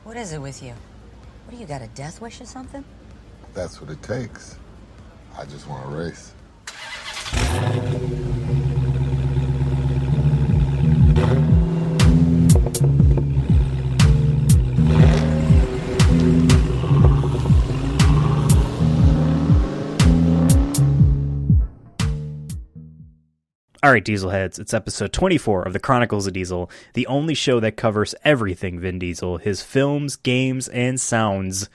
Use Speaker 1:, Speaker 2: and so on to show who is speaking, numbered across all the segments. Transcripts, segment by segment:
Speaker 1: What is it with you? What do you got, a death wish or something?
Speaker 2: That's what it takes. I just want to race.
Speaker 3: All right, Dieselheads, it's episode 24 of the Chronicles of Diesel, the only show that covers everything Vin Diesel, his films, games, and sounds.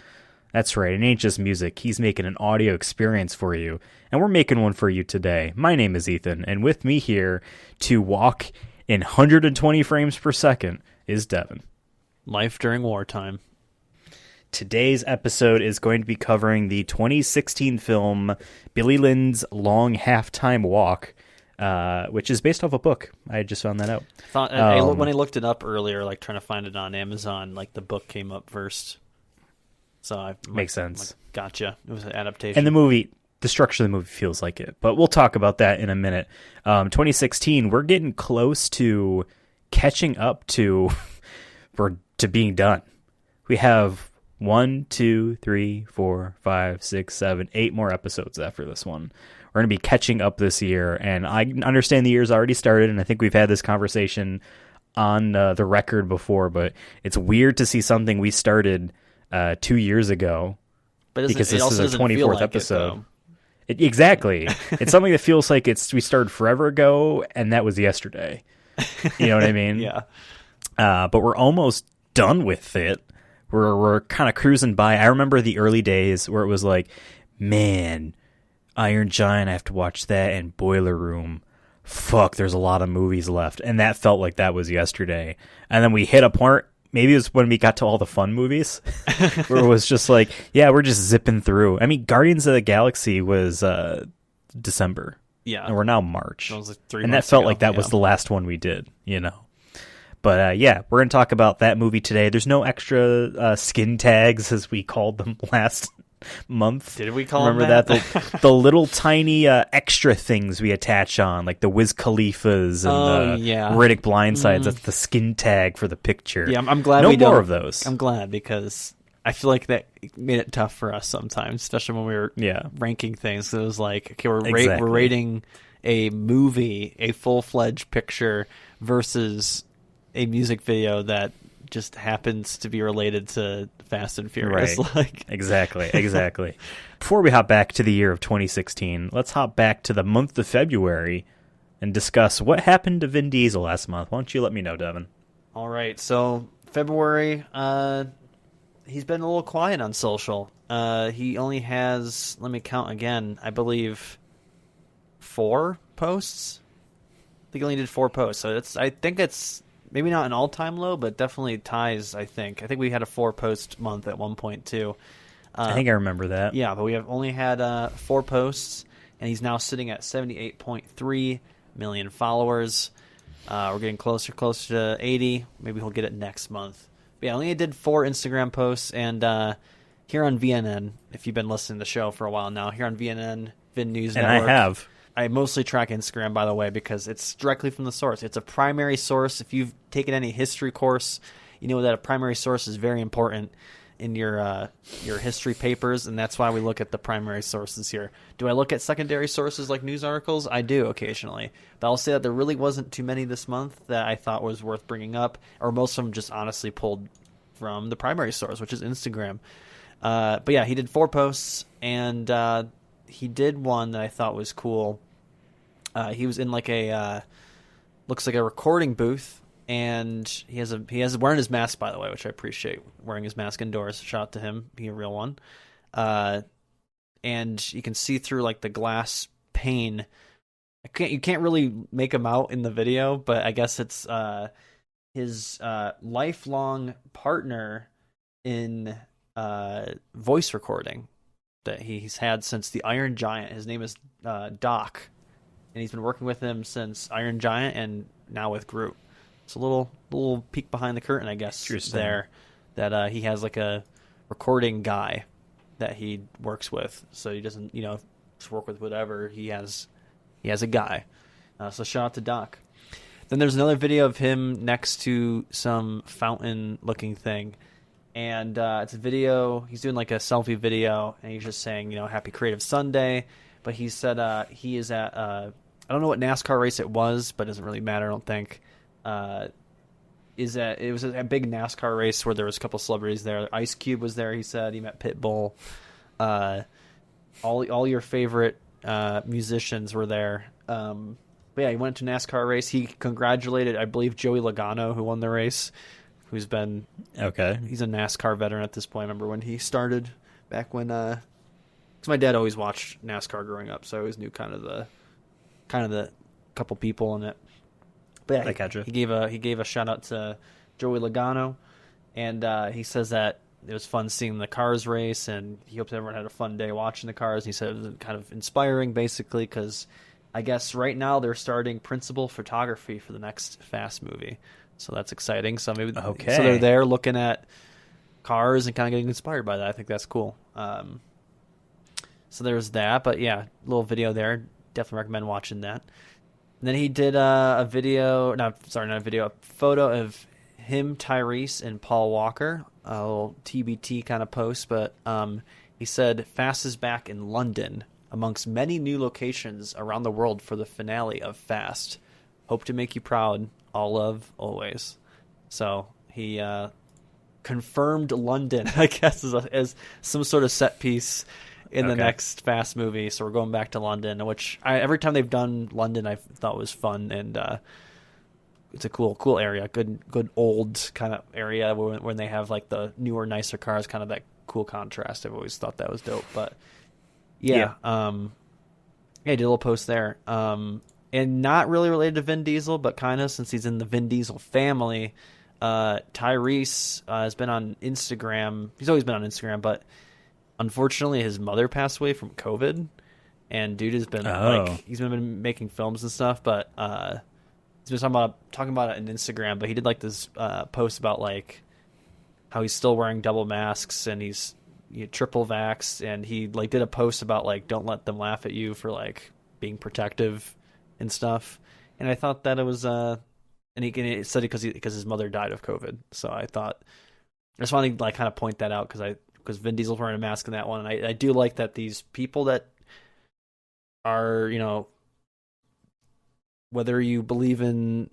Speaker 3: That's right, it ain't just music. He's making an audio experience for you, and we're making one for you today. My name is Ethan, and with me here to walk in 120 frames per second is Devin.
Speaker 4: Life during wartime.
Speaker 3: Today's episode is going to be covering the 2016 film Billy Lynn's Long Halftime Walk, which is based off a book. I just found that out.
Speaker 4: When I looked it up earlier, like trying to find it on Amazon, like the book came up first. So
Speaker 3: makes sense.
Speaker 4: Gotcha. It was an adaptation.
Speaker 3: And the structure of the movie feels like it, but we'll talk about that in a minute. 2016, we're getting close to catching up to being done. We have 1, 2, 3, 4, 5, 6, 7, 8 more episodes after this one. We're going to be catching up this year, and I understand the year's already started, and I think we've had this conversation on the record before, but it's weird to see something we started 2 years ago, because this is our 24th episode. Exactly. It's something that feels like we started forever ago, and that was yesterday. You know what I mean?
Speaker 4: Yeah.
Speaker 3: But we're almost done with it. We're kind of cruising by. I remember the early days where it was like, man, Iron Giant, I have to watch that, and Boiler Room. Fuck, there's a lot of movies left. And that felt like that was yesterday. And then we hit a point, maybe it was when we got to all the fun movies, where it was just like, yeah, we're just zipping through. I mean, Guardians of the Galaxy was December.
Speaker 4: Yeah.
Speaker 3: And we're now March.
Speaker 4: That was like 3
Speaker 3: and
Speaker 4: months
Speaker 3: that felt
Speaker 4: ago.
Speaker 3: like that was the last one we did, you know. But yeah, we're going to talk about that movie today. There's no extra skin tags, as we called them last month.
Speaker 4: Did we call
Speaker 3: Remember
Speaker 4: them
Speaker 3: that? The little tiny extra things we attach on, like the Wiz Khalifas and Riddick Blindsides. That's the skin tag for the picture.
Speaker 4: Yeah, I'm glad
Speaker 3: no
Speaker 4: we
Speaker 3: more
Speaker 4: don't.
Speaker 3: of those.
Speaker 4: I'm glad, because I feel like that made it tough for us sometimes, especially when we were ranking things. It was like, okay, we're rating a movie, a full-fledged picture, versus a music video that just happens to be related to Fast and Furious.
Speaker 3: Right.
Speaker 4: Like
Speaker 3: Exactly. Before we hop back to the year of 2016, let's hop back to the month of February and discuss what happened to Vin Diesel last month. Why don't you let me know, Devin?
Speaker 4: All right, so February, he's been a little quiet on social. He only has, let me count again, I believe 4 posts. I think he only did 4 posts. So I think it's maybe not an all-time low, but definitely ties, I think. I think we had a 4-post month at one point, too.
Speaker 3: I think I remember that.
Speaker 4: Yeah, but we have only had 4 posts, and he's now sitting at 78.3 million followers. We're getting closer to 80. Maybe he'll get it next month. But yeah, I only did 4 Instagram posts, and here on VNN, if you've been listening to the show for a while now, here on VNN, Vin News Network.
Speaker 3: And I have.
Speaker 4: I mostly track Instagram, by the way, because it's directly from the source. It's a primary source. If you've taken any history course, you know that a primary source is very important in your history papers, and that's why we look at the primary sources here. Do I look at secondary sources like news articles? I do occasionally. But I'll say that there really wasn't too many this month that I thought was worth bringing up, or most of them just honestly pulled from the primary source, which is Instagram. But yeah, he did 4 posts, and he did one that I thought was cool. He was in like looks like a recording booth, and he has wearing his mask, by the way, which I appreciate, wearing his mask indoors. Shout out to him, being a real one. And you can see through like the glass pane. You can't really make him out in the video, but I guess it's his lifelong partner in voice recording that he's had since the Iron Giant. His name is Doc. And he's been working with him since Iron Giant and now with Groot. It's a little peek behind the curtain, I guess, there, that he has like a recording guy that he works with. So he doesn't, just work with whatever. He has a guy. So shout out to Doc. Then there's another video of him next to some fountain-looking thing. and it's a video. He's doing like a selfie video, and he's just saying, Happy Creative Sunday. But he said he is at I don't know what NASCAR race it was, but it doesn't really matter. I don't think. It was a big NASCAR race where there was a couple celebrities there. Ice Cube was there. He said he met Pitbull. All your favorite musicians were there. But yeah, he went to a NASCAR race. He congratulated, I believe, Joey Logano, who won the race, who's been he's a NASCAR veteran at this point. I remember when he started back when because my dad always watched NASCAR growing up, so I always knew kind of the couple people in it. But yeah, he gave a shout out to Joey Logano, and he says that it was fun seeing the cars race, and he hopes everyone had a fun day watching the cars. He said it was kind of inspiring, basically, because I guess right now they're starting principal photography for the next Fast movie, so that's exciting. So maybe so they're there looking at cars and kind of getting inspired by that. I think that's cool. So there's that, but yeah, little video there. Definitely recommend watching that. And then he did a photo of him, Tyrese, and Paul Walker. A little TBT kind of post, but he said Fast is back in London amongst many new locations around the world for the finale of Fast. Hope to make you proud. All love, always. So he confirmed London, I guess, as some sort of set piece in the next Fast movie. So we're going back to London, which every time they've done London, I thought was fun, and it's a cool area, good old kind of area when they have like the newer, nicer cars, kind of that cool contrast. I've always thought that was dope. But yeah, I did a little post there, and not really related to Vin Diesel, but kind of, since he's in the Vin Diesel family. Tyrese has been on Instagram. He's always been on Instagram, but unfortunately, his mother passed away from COVID, and dude has been he's been making films and stuff, but he's been talking about it on Instagram. But he did like this post about like how he's still wearing double masks and he's triple vaxxed, and he like did a post about like don't let them laugh at you for like being protective and stuff. And I thought that it was and he said it because his mother died of COVID. So I just wanted to like kind of point that out because Vin Diesel's wearing a mask in that one, and I do like that these people that are, whether you believe in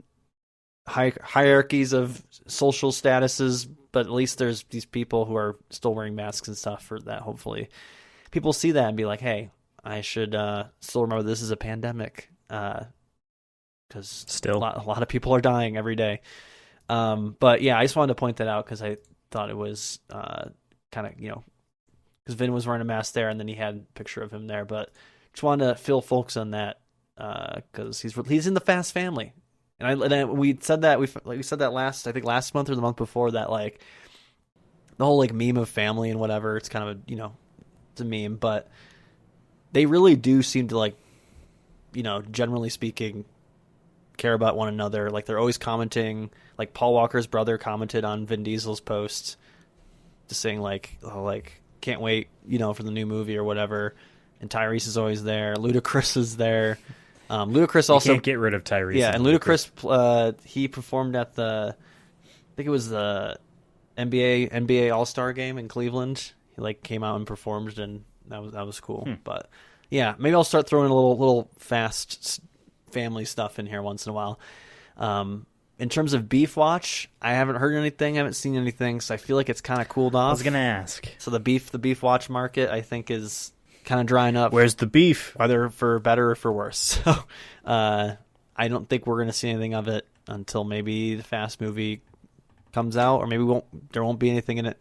Speaker 4: hierarchies of social statuses, but at least there's these people who are still wearing masks and stuff for that. Hopefully people see that and be like, hey, I should still remember this is a pandemic, because still a lot of people are dying every day. But yeah, I just wanted to point that out because I thought it was kind of, because Vin was wearing a mask there, and then he had a picture of him there. But just wanted to fill folks on that because he's in the Fast family, and we said that we said that last month or the month before that, like the whole like meme of family and whatever. It's kind of it's a meme, but they really do seem to like, generally speaking, care about one another. Like they're always commenting. Like Paul Walker's brother commented on Vin Diesel's post, just saying like, oh, like can't wait, for the new movie or whatever. And Tyrese is always there. Ludacris is there. Ludacris also
Speaker 3: can't get rid of Tyrese.
Speaker 4: Yeah, and Ludacris he performed at I think it was the NBA All-Star game in Cleveland. He like came out and performed, and that was cool. But yeah, maybe I'll start throwing a little Fast family stuff in here once in a while. In terms of Beef Watch, I haven't heard anything, I haven't seen anything, so I feel like it's kind of cooled off.
Speaker 3: I was gonna ask.
Speaker 4: So the Beef Watch market, I think, is kind of drying up.
Speaker 3: Where's the beef?
Speaker 4: Either for better or for worse. So I don't think we're gonna see anything of it until maybe the Fast movie comes out, or maybe there won't be anything in it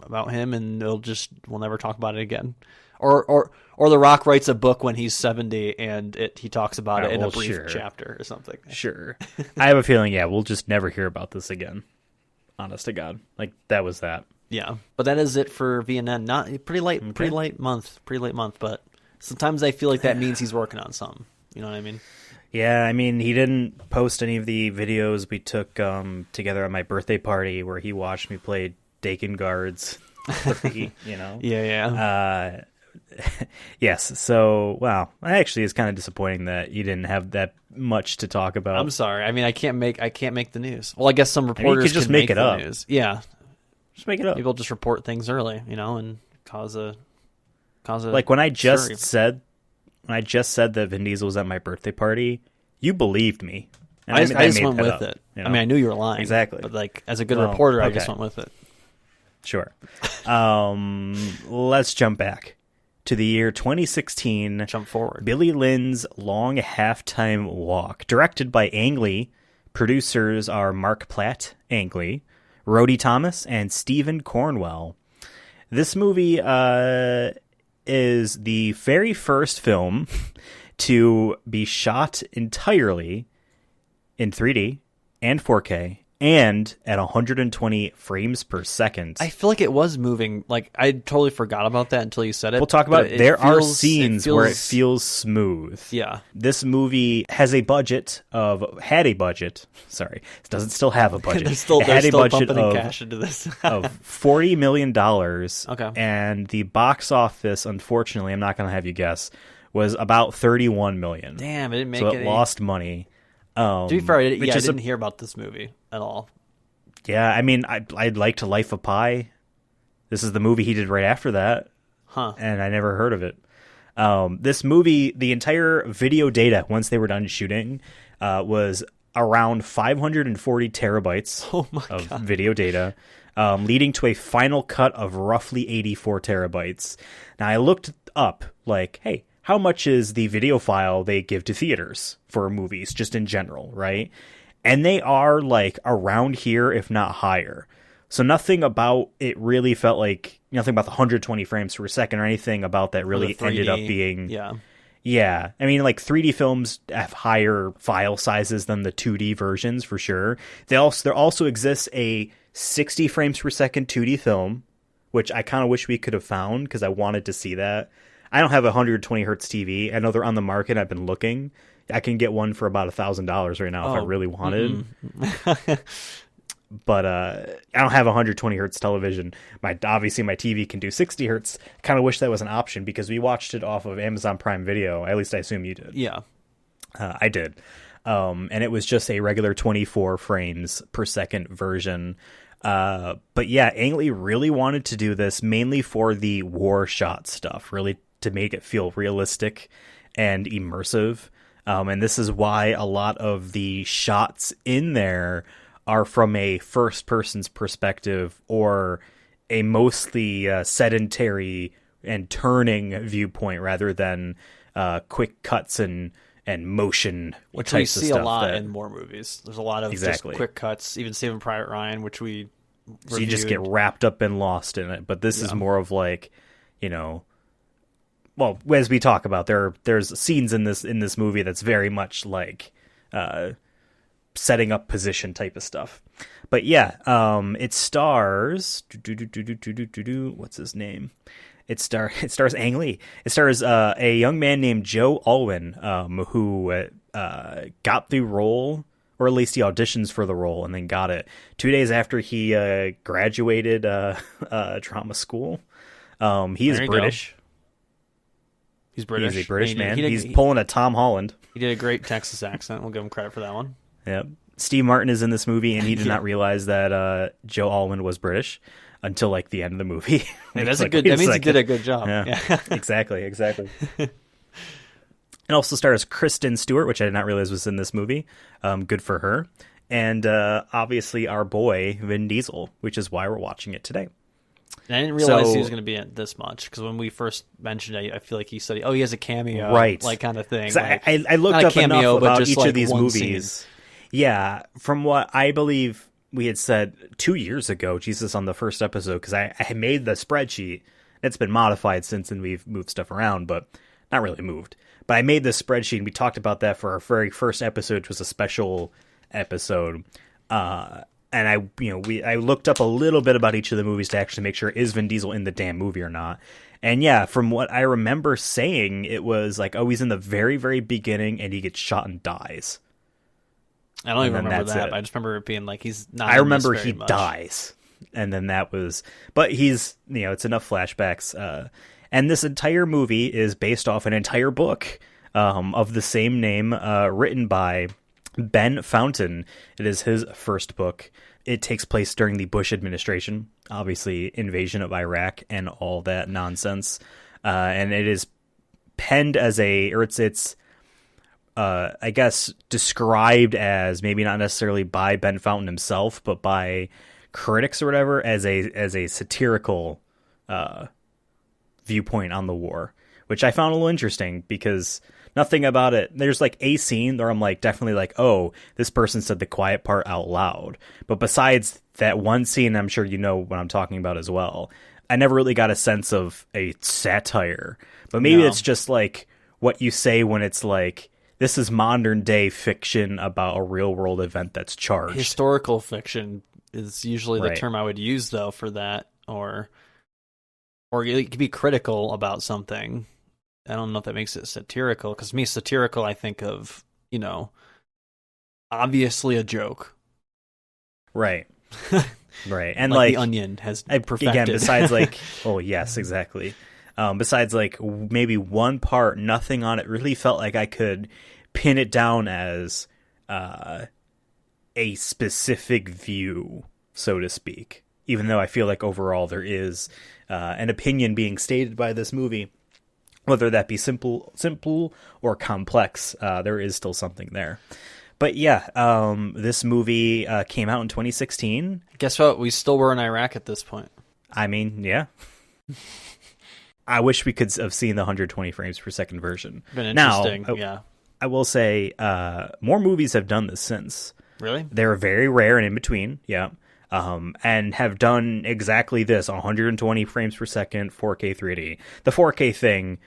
Speaker 4: about him, and we'll never talk about it again. Or The Rock writes a book when he's 70 and he talks about it in a brief chapter or something.
Speaker 3: Sure. I have a feeling, we'll just never hear about this again. Honest to God. Like, that was that.
Speaker 4: Yeah. But that is it for VNN. Not pretty late month, but sometimes I feel like that means he's working on something. You know what I mean?
Speaker 3: Yeah, I mean, he didn't post any of the videos we took together on my birthday party where he watched me play Dakin Guards 3,
Speaker 4: Yeah.
Speaker 3: Yes, so wow, actually it's kind of disappointing that you didn't have that much to talk about.
Speaker 4: I'm sorry. I mean, I can't make the news. Well, I guess some reporters
Speaker 3: you could just make it up.
Speaker 4: News. Yeah,
Speaker 3: Just make it up.
Speaker 4: People just report things early, and cause a
Speaker 3: like when I just
Speaker 4: scurry.
Speaker 3: said that Vin Diesel was at my birthday party, you believed me. And
Speaker 4: I just
Speaker 3: made
Speaker 4: went
Speaker 3: that
Speaker 4: with
Speaker 3: up,
Speaker 4: it.
Speaker 3: you
Speaker 4: I
Speaker 3: know?
Speaker 4: mean, I knew you were lying.
Speaker 3: Exactly.
Speaker 4: But like as a good
Speaker 3: Well,
Speaker 4: reporter, I
Speaker 3: okay.
Speaker 4: just went with it.
Speaker 3: Sure. Let's jump back to the year 2016.
Speaker 4: Jump forward.
Speaker 3: Billy Lynn's Long Halftime Walk, directed by Ang Lee. Producers are Mark Platt, Ang Lee, Rhodey Thomas, and Stephen Cornwell. This movie is the very first film to be shot entirely in 3D and 4K and at 120 frames per second.
Speaker 4: I feel like it was moving. Like I totally forgot about that until you said it.
Speaker 3: We'll talk about
Speaker 4: but
Speaker 3: it. There are
Speaker 4: feels-
Speaker 3: scenes where it feels smooth.
Speaker 4: Yeah.
Speaker 3: This movie had a budget. Sorry, it doesn't still have a budget.
Speaker 4: they're still
Speaker 3: it had a
Speaker 4: still
Speaker 3: budget
Speaker 4: pumping in
Speaker 3: of
Speaker 4: cash into this.
Speaker 3: of $40 million.
Speaker 4: Okay.
Speaker 3: And the box office, unfortunately, I'm not going to have you guess, was about 31 million.
Speaker 4: Damn, it didn't make
Speaker 3: so
Speaker 4: it.
Speaker 3: it lost money.
Speaker 4: To be fair, I
Speaker 3: which is
Speaker 4: didn't hear about this movie at all.
Speaker 3: Yeah, I mean, I liked Life of Pi. This is the movie he did right after that.
Speaker 4: Huh.
Speaker 3: And I never heard of it. This movie, the entire video data, once they were done shooting, was around 540 terabytes of video data, leading to a final cut of roughly 84 terabytes. Now, I looked up, like, hey, how much is the video file they give to theaters for movies, just in general, right? And they are, like, around here, if not higher. So nothing about it really felt like, nothing about the 120 frames per second or anything about that really ended up being... Yeah. I mean, like, 3D films have higher file sizes than the 2D versions, for sure. There also exists a 60 frames per second 2D film, which I kind of wish we could have found, because I wanted to see that. I don't have a 120 hertz TV. I know they're on the market. I've been looking. I can get one for about $1,000 right now if I really wanted. But I don't have a 120 hertz television. Obviously, my TV can do 60 hertz. Kind of wish that was an option because we watched it off of Amazon Prime Video. At least I assume you did.
Speaker 4: Yeah.
Speaker 3: I did. And it was just a regular 24 frames per second version. But yeah, Ang Lee really wanted to do this mainly for the war shot stuff, really to make it feel realistic and immersive. And this is why a lot of the shots in there are from a first person's perspective or a mostly sedentary and turning viewpoint rather than quick cuts and motion,
Speaker 4: which we see a lot
Speaker 3: in
Speaker 4: in more movies. There's a lot of
Speaker 3: Exactly.
Speaker 4: just quick cuts, even Saving Private Ryan, which we
Speaker 3: So you just get wrapped up and lost in it. But this is more of like, well, as we talk about, there's scenes in this movie that's very much like setting up position type of stuff. But yeah, it stars what's his name? It stars Ang Lee. It stars a young man named Joe Alwyn, who got the role, or at least he auditions for the role and then got it 2 days after he graduated drama school. He is British.
Speaker 4: He's British.
Speaker 3: He's a British man.
Speaker 4: He's
Speaker 3: pulling a Tom Holland.
Speaker 4: He did a great Texas accent. We'll give him credit for that one.
Speaker 3: Yep. Steve Martin is in this movie, and he did not realize that Joe Alwyn was British until like the end of the movie.
Speaker 4: Hey, that's that means he did a good job.
Speaker 3: Yeah. Exactly. It also stars Kristen Stewart, which I did not realize was in this movie. Good for her. And obviously our boy, Vin Diesel, which is why we're watching it today.
Speaker 4: And I didn't realize he was going to be in this much, because when we first mentioned it, I feel like he said, he has a cameo,
Speaker 3: right,
Speaker 4: like kind of thing.
Speaker 3: Like, I looked up
Speaker 4: cameo,
Speaker 3: enough about
Speaker 4: just
Speaker 3: each
Speaker 4: like
Speaker 3: of these movies.
Speaker 4: Scene.
Speaker 3: Yeah, from what I believe we had said 2 years ago, Jesus, on the first episode, because I had made the spreadsheet. It's been modified since, and we've moved stuff around, but not really moved. But I made this spreadsheet, and we talked about that for our very first episode, which was a special episode. And I looked up a little bit about each of the movies to actually make sure, is Vin Diesel in the damn movie or not? And yeah, from what I remember saying, it was like, he's in the very, very beginning, and he gets shot and dies.
Speaker 4: I don't even remember that. But I just remember it being like he's not.
Speaker 3: I remember he
Speaker 4: much.
Speaker 3: dies, and then that was. But he's it's enough flashbacks. And this entire movie is based off an entire book of the same name, written by Ben Fountain. It is his first book. it takes place during the Bush administration, obviously invasion of Iraq and all that nonsense. And it is penned as it's I guess described as, maybe not necessarily by Ben Fountain himself, but by critics or whatever, as a satirical viewpoint on the war, which I found a little interesting because nothing about it. There's like a scene where I'm like, definitely like, oh, this person said the quiet part out loud. But besides that one scene, I'm sure you know what I'm talking about as well, I never really got a sense of a satire. But maybe it's just like what you say when it's like, this is modern day fiction about a real world event that's charged.
Speaker 4: Historical fiction is usually the term I would use, though, for that. Or you could be critical about something. I don't know if that makes it satirical, because me, satirical, I think of, obviously a joke.
Speaker 3: Right. Right. And
Speaker 4: like The Onion has perfected.
Speaker 3: Again, besides like, oh, yes, exactly. Besides like maybe one part, nothing on it really felt like I could pin it down as a specific view, so to speak. Even though I feel like overall there is an opinion being stated by this movie. Whether that be simple or complex, there is still something there. But yeah, this movie came out in 2016.
Speaker 4: Guess what? We still were in Iraq at this point.
Speaker 3: I mean, yeah. I wish we could have seen the 120 frames per second version.
Speaker 4: Been interesting, yeah.
Speaker 3: I will say more movies have done this since.
Speaker 4: Really?
Speaker 3: They're very rare and in between, yeah. And have done exactly this, 120 frames per second, 4K 3D. The 4K thing,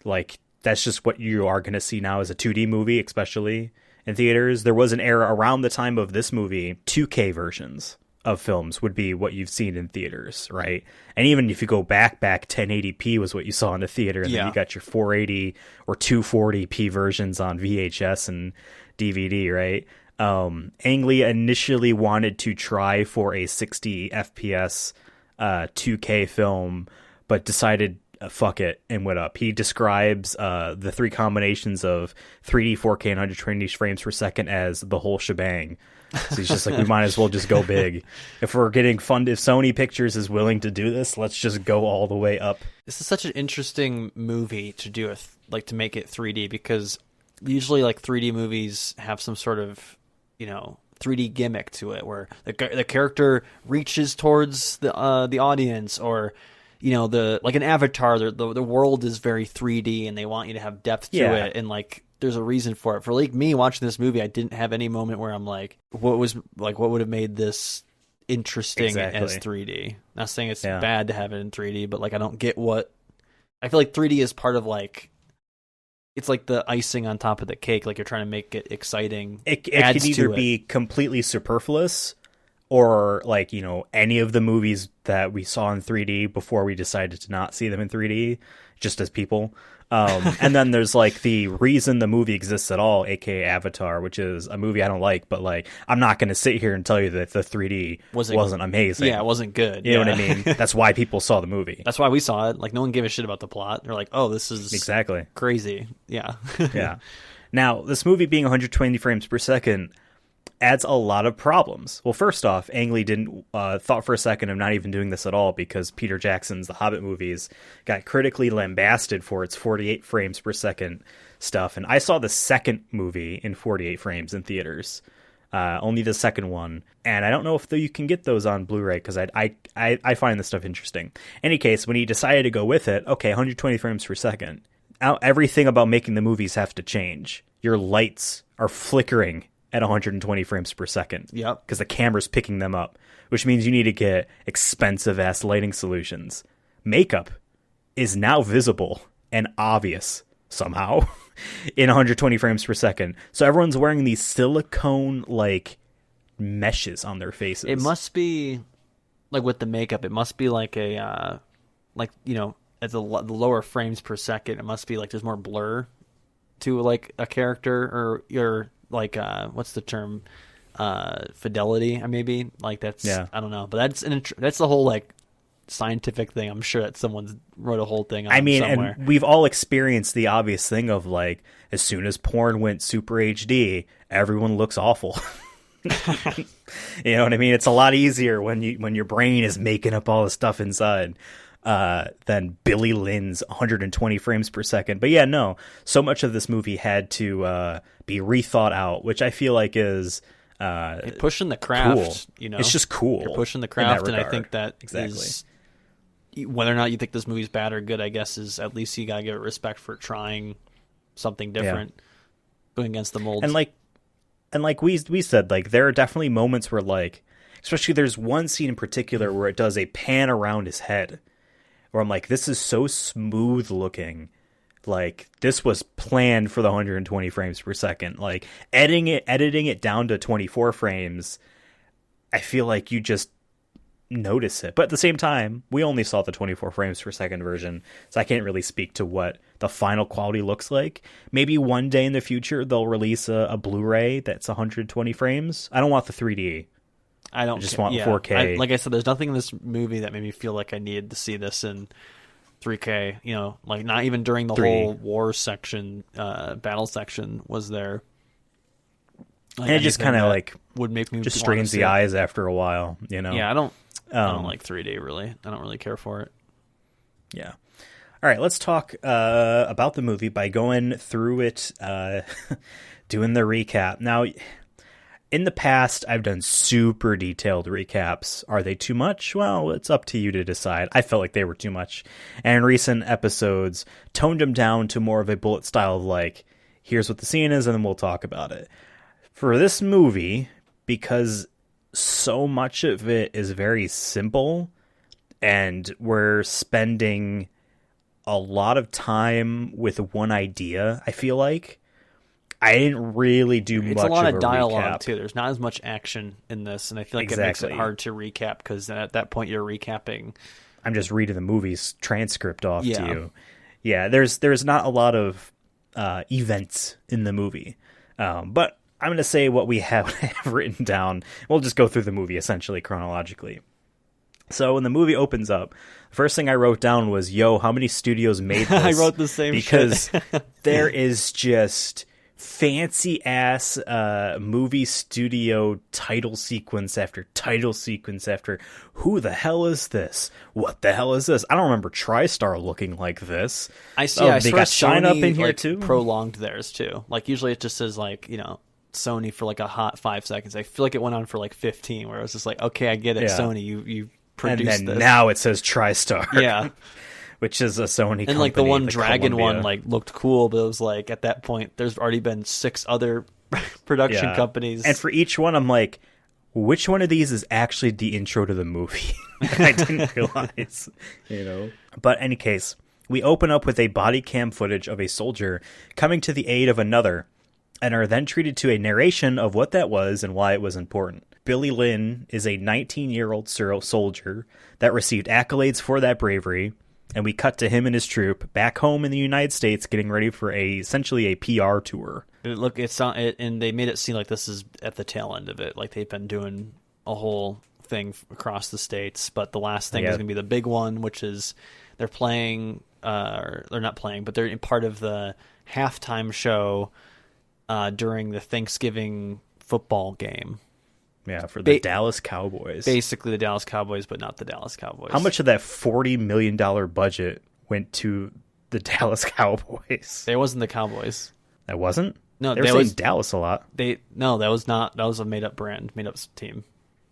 Speaker 3: like, that's just what you are going to see now as a 2D movie, especially in theaters. There was an era around the time of this movie, 2K versions of films would be what you've seen in theaters, right? And even if you go back 1080p was what you saw in the theater, and then you got your 480 or 240p versions on VHS and DVD, right? Ang Lee initially wanted to try for a 60 FPS 2K film, but decided fuck it and went up. He describes the three combinations of 3D, 4K, and 120 frames per second as the whole shebang. So he's just like, we might as well just go big. If we're getting funded, if Sony Pictures is willing to do this, let's just go all the way up.
Speaker 4: This is such an interesting movie to do to make it 3D, because usually like 3D movies have some sort of 3D gimmick to it, where the character reaches towards the audience, or like an Avatar, the world is very 3D and they want you to have depth to it, and like there's a reason for it. For like me watching this movie, I didn't have any moment where I'm like, what would have made this interesting as 3D? Not saying it's bad to have it in 3D, but like I don't get what I feel like 3D is part of, like it's like the icing on top of the cake. Like you're trying to make it exciting. It could either be
Speaker 3: completely superfluous, or like, any of the movies that we saw in 3D before we decided to not see them in 3D, just as people. And then there's like the reason the movie exists at all, aka Avatar, which is a movie I don't like, but like I'm not going to sit here and tell you that the 3D wasn't amazing.
Speaker 4: Yeah, it wasn't good.
Speaker 3: You know what I mean? That's why people saw the movie.
Speaker 4: That's why we saw it. Like no one gave a shit about the plot. They're like, oh, this is
Speaker 3: exactly
Speaker 4: crazy. Yeah.
Speaker 3: Yeah. Now, this movie being 120 frames per second adds a lot of problems. Well, first off, Ang Lee didn't thought for a second of not even doing this at all, because Peter Jackson's The Hobbit movies got critically lambasted for its 48 frames per second stuff. And I saw the second movie in 48 frames in theaters, only the second one. And I don't know if you can get those on Blu-ray, because I find this stuff interesting. Any case, when he decided to go with it, okay, 120 frames per second. Now, everything about making the movies have to change. Your lights are flickering at 120 frames per second.
Speaker 4: Yep.
Speaker 3: Because the camera's picking them up, which means you need to get expensive-ass lighting solutions. Makeup is now visible and obvious, somehow, in 120 frames per second. So everyone's wearing these silicone-like meshes on their faces.
Speaker 4: It must be, like with the makeup, it must be like a, at the lower frames per second, it must be like there's more blur to like a character, or your like what's the term, fidelity, maybe, like that's I don't know, but that's the whole like scientific thing. I'm sure that someone's wrote a whole thing on somewhere.
Speaker 3: And we've all experienced the obvious thing of like, as soon as porn went super HD, everyone looks awful. You know what I mean? It's a lot easier when your brain is making up all the stuff inside than Billy Lynn's 120 frames per second. But yeah, no, so much of this movie had to be rethought out, which I feel like is
Speaker 4: pushing the craft.
Speaker 3: Cool.
Speaker 4: You know,
Speaker 3: it's just cool.
Speaker 4: You're pushing the craft, and I
Speaker 3: regard.
Speaker 4: think that
Speaker 3: exactly.
Speaker 4: is, whether or not you think this movie's bad or good, I guess is at least you gotta give it respect for trying something different, going against the mold.
Speaker 3: And like we said, like there are definitely moments where, like, especially there's one scene in particular where it does a pan around his head, where I'm like, this is so smooth looking. Like, this was planned for the 120 frames per second. Like, editing it down to 24 frames, I feel like you just notice it. But at the same time, we only saw the 24 frames per second version, so I can't really speak to what the final quality looks like. Maybe one day in the future they'll release a Blu-ray that's 120 frames. I don't want the 3D. I just want 4K.
Speaker 4: Like I said, there's nothing in this movie that made me feel like I needed to see this in 3K. You know, like not even during the whole war section, battle section was there. Like,
Speaker 3: and it just kind of like
Speaker 4: would make me
Speaker 3: just strains the eyes after a while. You know.
Speaker 4: Yeah, I don't like 3D really. I don't really care for it.
Speaker 3: Yeah. All right, let's talk about the movie by going through it, doing the recap. Now, in the past, I've done super detailed recaps. Are they too much? Well, it's up to you to decide. I felt like they were too much. And in recent episodes, toned them down to more of a bullet style of like, here's what the scene is, and then we'll talk about it. For this movie, because so much of it is very simple, and we're spending a lot of time with one idea, I feel like I didn't really do much.
Speaker 4: It's a lot
Speaker 3: of
Speaker 4: of dialogue
Speaker 3: recap.
Speaker 4: too. There's not as much action in this, and I feel like it makes it hard to recap because at that point you're recapping.
Speaker 3: I'm just reading the movie's transcript off to you. Yeah, there's not a lot of events in the movie, but I'm going to say what we have written down. We'll just go through the movie essentially chronologically. So when the movie opens up, the first thing I wrote down was, yo, how many studios made this?
Speaker 4: I wrote the same
Speaker 3: because
Speaker 4: shit.
Speaker 3: there is just fancy ass movie studio title sequence after who the hell is this? What the hell is this? I don't remember TriStar looking like this.
Speaker 4: I see.
Speaker 3: They got Shine Up in here too.
Speaker 4: Prolonged theirs too. Like usually it just says like, you know, Sony for like a hot 5 seconds. I feel like it went on for like 15, where it was just like, okay, I get it,
Speaker 3: Yeah.
Speaker 4: Sony, you produced
Speaker 3: and then
Speaker 4: this.
Speaker 3: now it says TriStar.
Speaker 4: Yeah.
Speaker 3: Which is a Sony company.
Speaker 4: And like the one
Speaker 3: the
Speaker 4: dragon
Speaker 3: Columbia.
Speaker 4: one like looked cool, but it was like at that point there's already been 6 other production companies.
Speaker 3: And for each one I'm like, which one of these is actually the intro to the movie? I didn't realize, you know. But in any case, we open up with a body cam footage of a soldier coming to the aid of another, and are then treated to a narration of what that was and why it was important. Billy Lynn is a 19-year-old soldier that received accolades for that bravery, and we cut to him and his troop back home in the United States getting ready for essentially a PR tour.
Speaker 4: And they made it seem like this is at the tail end of it, like they've been doing a whole thing across the states, but the last thing is going to be the big one, which is they're playing, or they're not playing, but they're in part of the halftime show during the Thanksgiving football game.
Speaker 3: Yeah, for the Dallas Cowboys.
Speaker 4: Basically the Dallas Cowboys, but not the Dallas Cowboys.
Speaker 3: How much of that $40 million budget went to the Dallas Cowboys?
Speaker 4: It wasn't the Cowboys.
Speaker 3: That wasn't?
Speaker 4: No,
Speaker 3: they were saying Dallas a lot.
Speaker 4: That was not. That was a made-up brand, made-up team.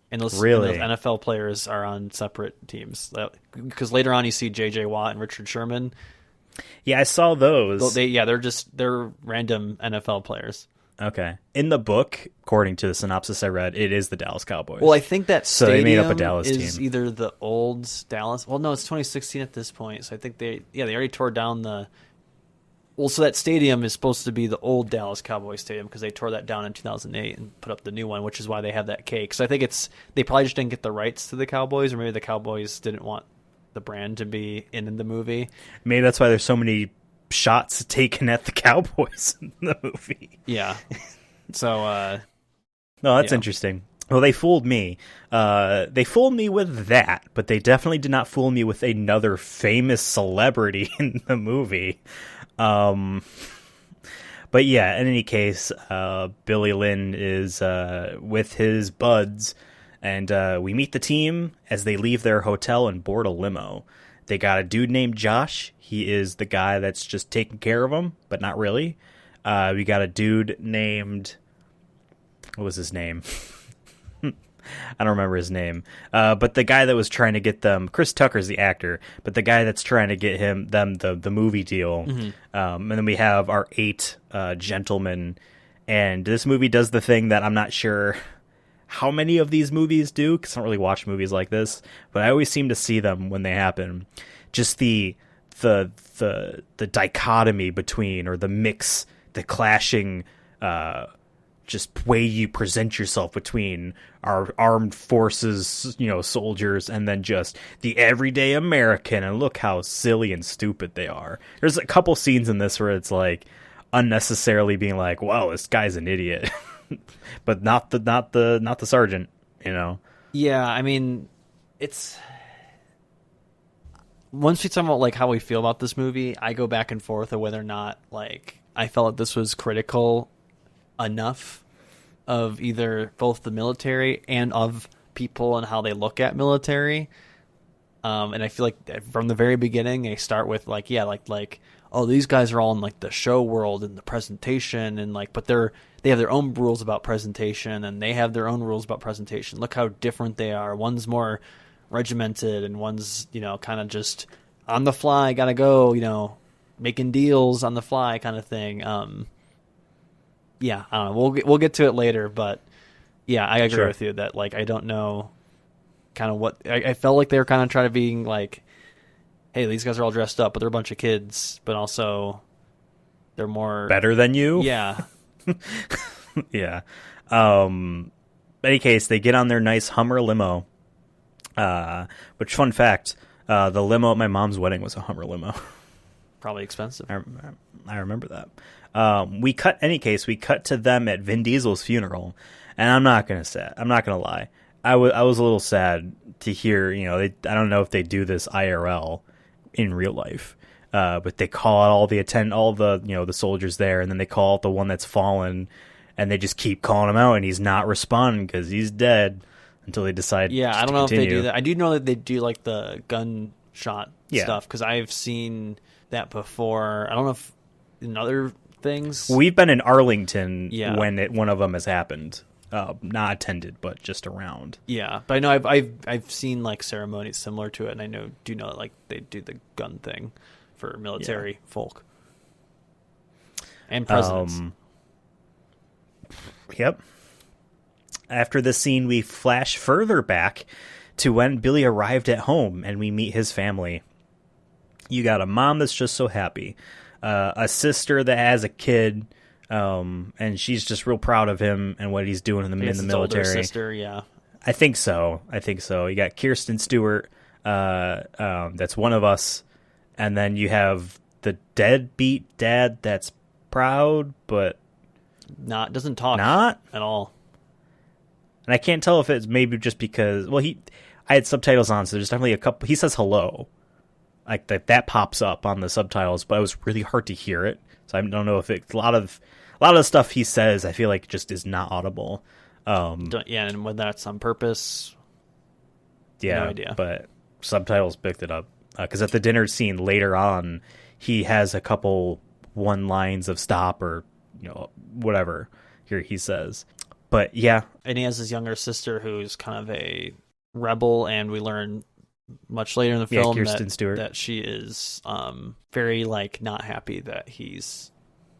Speaker 4: And those NFL players are on separate teams. Because later on you see J.J. Watt and Richard Sherman.
Speaker 3: Yeah, I saw those.
Speaker 4: They're random NFL players.
Speaker 3: Okay. In the book, according to the synopsis I read, it is the Dallas Cowboys.
Speaker 4: Well, I think that stadium
Speaker 3: so they made up a Dallas
Speaker 4: is
Speaker 3: team.
Speaker 4: either the old Dallas. Well, no, it's 2016 at this point. So I think they already tore down the. Well, so that stadium is supposed to be the old Dallas Cowboys stadium because they tore that down in 2008 and put up the new one, which is why they have that cake. So I think they probably just didn't get the rights to the Cowboys, or maybe the Cowboys didn't want the brand to be in the movie.
Speaker 3: Maybe that's why there's so many shots taken at the Cowboys in the movie.
Speaker 4: Yeah. So,
Speaker 3: no, that's interesting. Well, they fooled me. They fooled me with that, but they definitely did not fool me with another famous celebrity in the movie. But But yeah, in any case, Billy Lynn is with his buds, and we meet the team as they leave their hotel and board a limo. They got a dude named Josh. He is the guy that's just taking care of them, but not really. We got a dude named... What was his name? I don't remember his name. But the guy that was trying to get them... Chris Tucker's the actor, but the guy that's trying to get them the movie deal. Mm-hmm. And then we have our 8 gentlemen. And this movie does the thing that I'm not sure how many of these movies do, because I don't really watch movies like this, but I always seem to see them when they happen. Just the dichotomy between, or the mix, the clashing just way you present yourself between our armed forces, soldiers, and then just the everyday American, and look how silly and stupid they are. There's a couple scenes in this where it's like unnecessarily being like, "Whoa, this guy's an idiot," but not the sergeant,
Speaker 4: Yeah, I mean, it's once we talk about like how we feel about this movie, I go back and forth of whether or not like I felt like this was critical enough of either both the military and of people and how they look at military. And I feel like from the very beginning, they start with like, oh, these guys are all in like the show world and the presentation, and like, but they have their own rules about presentation, and they have their own rules about presentation. Look how different they are. One's more regimented, and one's, kind of just on the fly, gotta go, making deals on the fly kind of thing. Yeah, I don't know. We'll get to it later, but yeah, I agree with you that like I don't know kind of what I felt like they were kind of trying to be like, hey, these guys are all dressed up, but they're a bunch of kids, but also they're more
Speaker 3: better than you.
Speaker 4: Yeah.
Speaker 3: Yeah. In any case, they get on their nice Hummer limo. Which, fun fact, the limo at my mom's wedding was a Hummer limo.
Speaker 4: Probably expensive.
Speaker 3: I remember that. We cut to them at Vin Diesel's funeral, and I'm not gonna lie. I was a little sad to hear, I don't know if they do this IRL in real life, but they call out all the soldiers there, and then they call out the one that's fallen, and they just keep calling him out, and he's not responding because he's dead until they decide.
Speaker 4: Yeah, I don't know
Speaker 3: continue.
Speaker 4: if they do that. I do know that they do like the gunshot stuff because I've seen that before. I don't know if in other things.
Speaker 3: We've been in Arlington when one of them has happened. Not attended, but just around.
Speaker 4: Yeah, but I know I've seen like ceremonies similar to it, and I do know like they do the gun thing for military folk and presidents.
Speaker 3: Yep. After this scene, we flash further back to when Billy arrived at home, and we meet his family. You got a mom that's just so happy, a sister that has a kid. And she's just real proud of him and what he's doing in the military.
Speaker 4: Older sister, yeah.
Speaker 3: I think so. You got Kirsten Stewart, that's one of us, and then you have the deadbeat dad that's proud but
Speaker 4: doesn't talk at all.
Speaker 3: And I can't tell if it's maybe just because I had subtitles on, so there's definitely a couple. He says hello, like that pops up on the subtitles, but it was really hard to hear it. So I don't know if it's a lot of the stuff he says, I feel like just is not audible.
Speaker 4: And whether that's on purpose, no idea. But
Speaker 3: subtitles picked it up because at the dinner scene later on, he has a couple one lines of stop or whatever here he says. But yeah,
Speaker 4: and he has his younger sister who's kind of a rebel, and we learn much later in the film
Speaker 3: Kirsten Stewart,
Speaker 4: that she is very like not happy that he's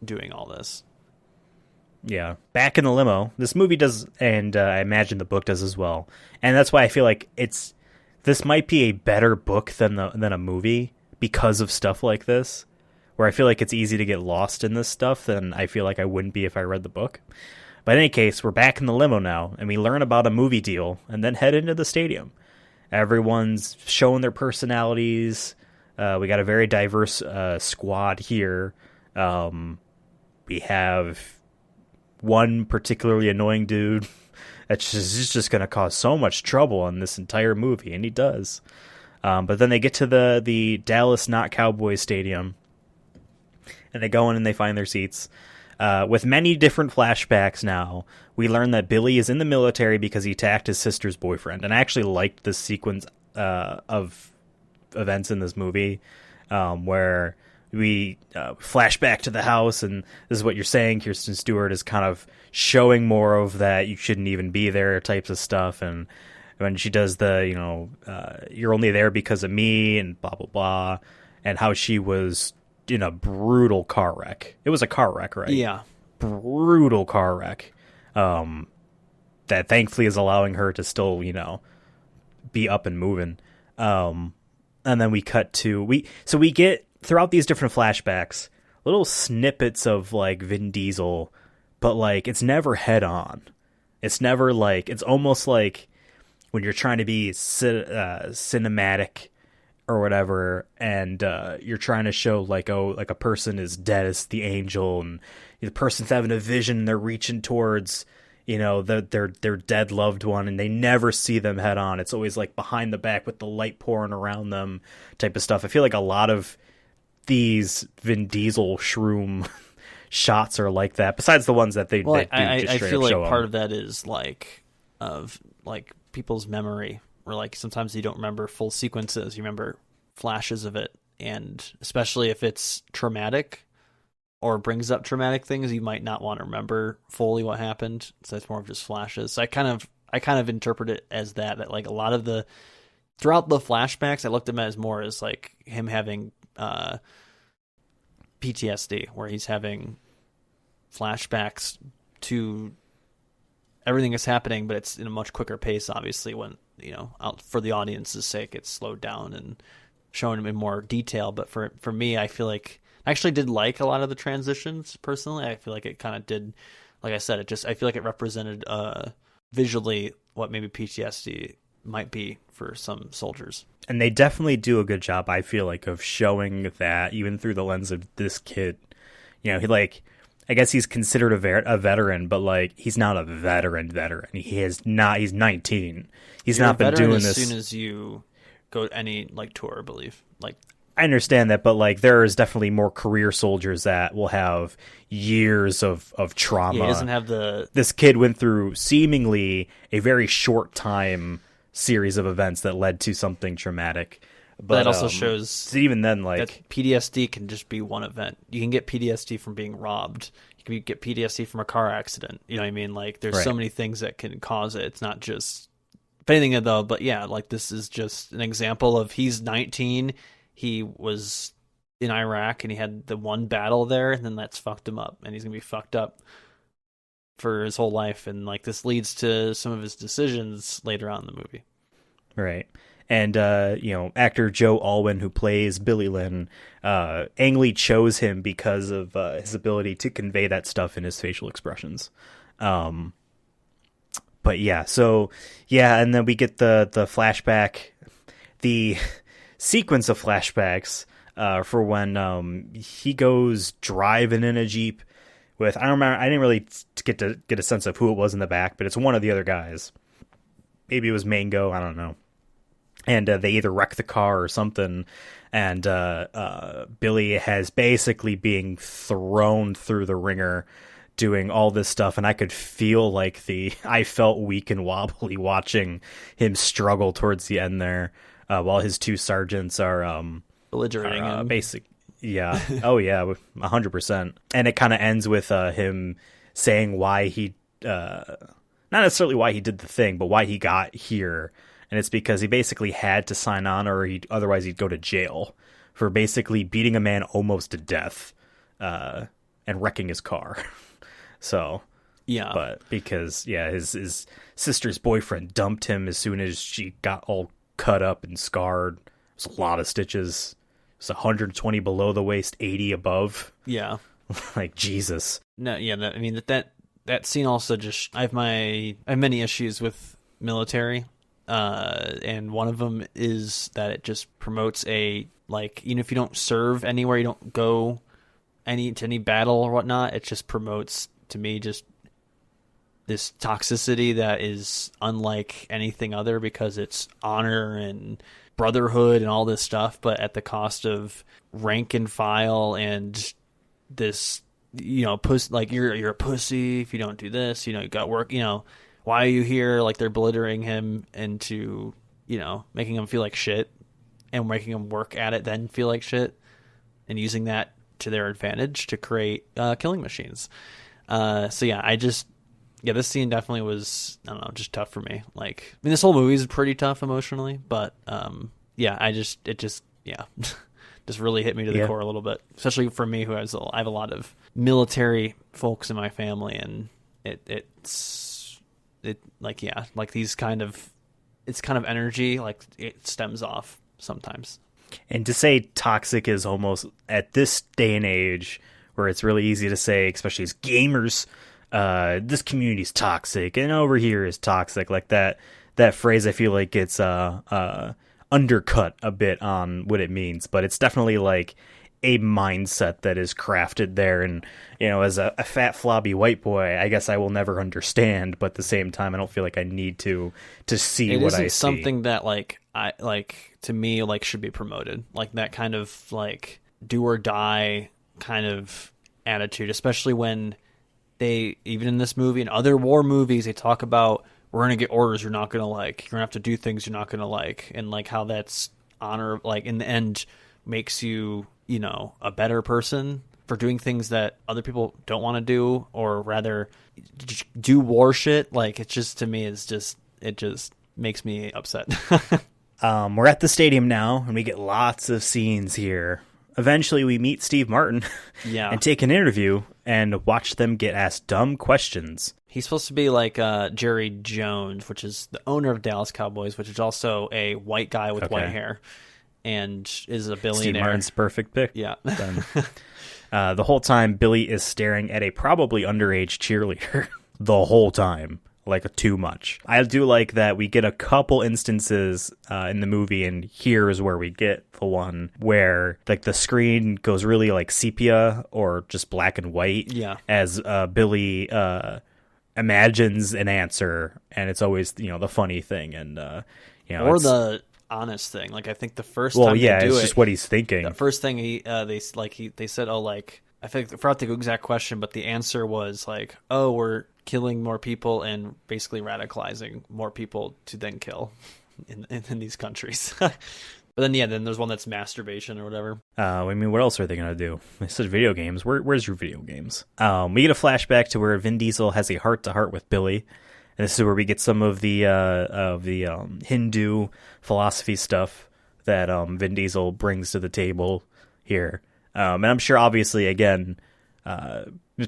Speaker 4: doing all this.
Speaker 3: Yeah. Back in the limo, this movie does, and I imagine the book does as well. And that's why I feel like this might be a better book than a movie because of stuff like this, where I feel like it's easy to get lost in this stuff than I feel like I wouldn't be if I read the book. But in any case, we're back in the limo now, and we learn about a movie deal and then head into the stadium. Everyone's showing their personalities. We got a very diverse squad here. We have one particularly annoying dude that's just going to cause so much trouble in this entire movie, and he does. But then they get to the Dallas Not Cowboys Stadium, and they go in and they find their seats. With many different flashbacks now, we learn that Billy is in the military because he attacked his sister's boyfriend. And I actually liked this sequence of events in this movie where we flash back to the house, and this is what you're saying. Kirsten Stewart is kind of showing more of that you shouldn't even be there types of stuff. And when she does the, you're only there because of me and blah, blah, blah, and how she was in a brutal car wreck. It was a car wreck, right?
Speaker 4: Yeah.
Speaker 3: Brutal car wreck. That thankfully is allowing her to still, be up and moving. And then we cut to, we get throughout these different flashbacks, little snippets of like Vin Diesel, but like it's never head on. It's never like, it's almost like when you're trying to be cinematic or whatever, and you're trying to show like, oh, like a person is dead as the angel, and the person's having a vision and they're reaching towards, their dead loved one, and they never see them head on. It's always like behind the back with the light pouring around them type of stuff. I feel like a lot of these Vin Diesel shroom shots are like that, besides the ones that they do just
Speaker 4: I
Speaker 3: straight
Speaker 4: feel
Speaker 3: up
Speaker 4: like
Speaker 3: show
Speaker 4: part
Speaker 3: them.
Speaker 4: of that is like of like people's memory, where like sometimes you don't remember full sequences, you remember flashes of it, and especially if it's traumatic or brings up traumatic things, you might not want to remember fully what happened, so it's more of just flashes. So I kind of interpret it as that like a lot of the throughout the flashbacks, I looked at them as more as like him having PTSD, where he's having flashbacks to everything that's happening, but it's in a much quicker pace, obviously, when, out for the audience's sake, it's slowed down and shown in more detail. But for me, I feel like I actually did like a lot of the transitions, personally. I feel like it kind of did, like I said, I feel like it represented visually what maybe PTSD might be for some soldiers. And
Speaker 3: they definitely do a good job, I feel like, of showing that even through the lens of this kid. He like, I guess he's considered a veteran, but like he's not a veteran. He's 19. He's not been doing this.
Speaker 4: As soon as you go to any like tour, I believe. Like,
Speaker 3: I understand that, but like there is definitely more career soldiers that will have years of trauma.
Speaker 4: Yeah, he doesn't have
Speaker 3: This kid went through seemingly a very short time series of events that led to something traumatic.
Speaker 4: But that also shows
Speaker 3: even then, like,
Speaker 4: that PTSD can just be one event. You can get PTSD from being robbed. You can get PTSD from a car accident. You know what I mean? Like, there's so many things that can cause it. It's not just anything though. But yeah, like this is just an example of he's 19. He was in Iraq and he had the one battle there, and then that's fucked him up, and he's gonna be fucked up for his whole life. And like this leads to some of his decisions later on in the movie.
Speaker 3: Right. And, actor Joe Alwyn, who plays Billy Lynn, Ang Lee chose him because of his ability to convey that stuff in his facial expressions. But yeah, and then we get the flashback, the sequence of flashbacks for when he goes driving in a Jeep with, I don't remember, I didn't really get a sense of who it was in the back, but it's one of the other guys. Maybe it was Mango, I don't know. And they either wreck the car or something, and Billy has basically being thrown through the ringer doing all this stuff, and I could feel like I felt weak and wobbly watching him struggle towards the end there, while his two sergeants are
Speaker 4: belligerating him.
Speaker 3: Basic, yeah. Oh yeah, 100%. And it kind of ends with him saying why he, not necessarily why he did the thing, but why he got here. And it's because he basically had to sign on, or otherwise he'd go to jail for basically beating a man almost to death, and wrecking his car. So,
Speaker 4: yeah.
Speaker 3: But because his sister's boyfriend dumped him as soon as she got all cut up and scarred. It was a lot of stitches. It was 120 below the waist, 80 above.
Speaker 4: Yeah.
Speaker 3: Like, Jesus.
Speaker 4: No, yeah. I mean that scene also just I have many issues with military. And one of them is that it just promotes even if you don't serve anywhere, you don't go to any battle or whatnot, it just promotes to me just this toxicity that is unlike anything other, because it's honor and brotherhood and all this stuff, but at the cost of rank and file and this like you're a pussy if you don't do this. You got work. Why are you here? Like they're belittling him into making him feel like shit and making him work at it, then feel like shit, and using that to their advantage to create killing machines. So yeah, this scene definitely was, I don't know, just tough for me. Like, I mean, this whole movie is pretty tough emotionally, but yeah, it just just really hit me to the core a little bit, especially for me I have a lot of military folks in my family, and it's these kind of energy, like it stems off sometimes.
Speaker 3: And to say toxic is almost, at this day and age where it's really easy to say, especially as gamers, this community's toxic and over here is toxic, like that phrase, I feel like it's undercut a bit on what it means, but it's definitely like a mindset that is crafted there. And as a fat flobby white boy, I guess I will never understand, but at the same time I don't feel like I need to see what I see.
Speaker 4: It's something that to me should be promoted, like that kind of like do or die kind of attitude, especially when they, even in this movie and other war movies, they talk about, we're going to get orders you're not going to like. You're going to have to do things you're not going to like. And like how that's honor, like in the end makes you, a better person for doing things that other people don't want to do, or rather do war shit. Like it just, to me, it just makes me upset.
Speaker 3: We're at the stadium now and we get lots of scenes here. Eventually we meet Steve Martin and take an interview and watch them get asked dumb questions.
Speaker 4: He's supposed to be like Jerry Jones, which is the owner of Dallas Cowboys, which is also a white guy with white hair and is a billionaire.
Speaker 3: Steve Martin's perfect pick.
Speaker 4: Yeah.
Speaker 3: The whole time Billy is staring at a probably underage cheerleader the whole time. Like too much. I do like that we get a couple instances in the movie, and here is where we get the one where like the screen goes really like sepia or just black and white.
Speaker 4: Yeah.
Speaker 3: As Billy imagines an answer, and it's always the funny thing, and
Speaker 4: or the honest thing. Like I think the first time they do
Speaker 3: it's just what he's thinking.
Speaker 4: The first thing they said, I forgot the exact question, but the answer was like, oh, we're killing more people and basically radicalizing more people to then kill in these countries. But then there's one that's masturbation or whatever.
Speaker 3: I mean, what else are they going to do? They said video games. Where's your video games? We get a flashback to where Vin Diesel has a heart-to-heart with Billy. And this is where we get some of the Hindu philosophy stuff that Vin Diesel brings to the table here. And I'm sure, obviously, again,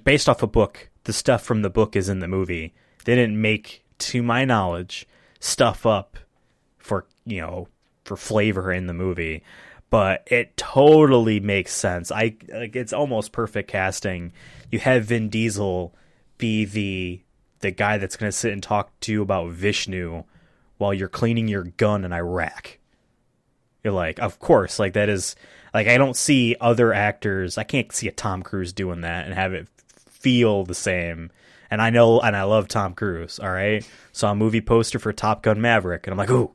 Speaker 3: based off a book, the stuff from the book is in the movie. They didn't make, to my knowledge, stuff up for flavor in the movie, but it totally makes sense. It's almost perfect casting. You have Vin Diesel be the guy that's going to sit and talk to you about Vishnu while you're cleaning your gun in Iraq. You're like, of course, like that is like, I don't see other actors. I can't see a Tom Cruise doing that and have it feel the same. And I know, and I love Tom Cruise. All right. Saw a movie poster for Top Gun Maverick and I'm like, ooh,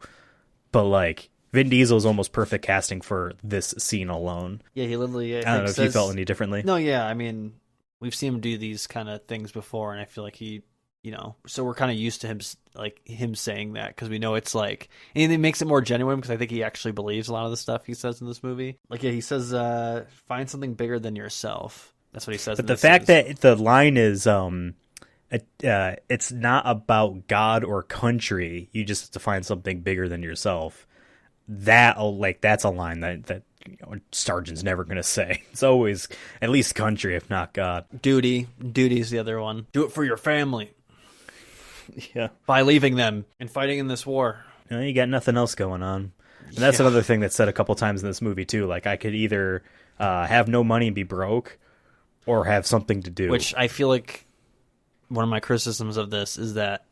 Speaker 3: but like Vin Diesel is almost perfect casting for this scene alone.
Speaker 4: Yeah. He literally,
Speaker 3: I don't know if you felt any differently.
Speaker 4: No. Yeah. I mean, we've seen him do these kind of things before, and I feel like he, so we're kind of used to him saying that, because we know it's like, and it makes it more genuine, because I think he actually believes a lot of the stuff he says in this movie. Like, yeah, he says, find something bigger than yourself. That's what he says.
Speaker 3: But the fact that the line is, it's not about God or country. You just have to find something bigger than yourself. That's a line that Sergeant's never going to say. It's always at least country, if not God.
Speaker 4: Duty is the other one. Do it for your family.
Speaker 3: Yeah.
Speaker 4: By leaving them and fighting in this war.
Speaker 3: You got nothing else going on. And that's another thing that's said a couple times in this movie, too. Like, I could either have no money and be broke, or have something to do.
Speaker 4: Which I feel like one of my criticisms of this is that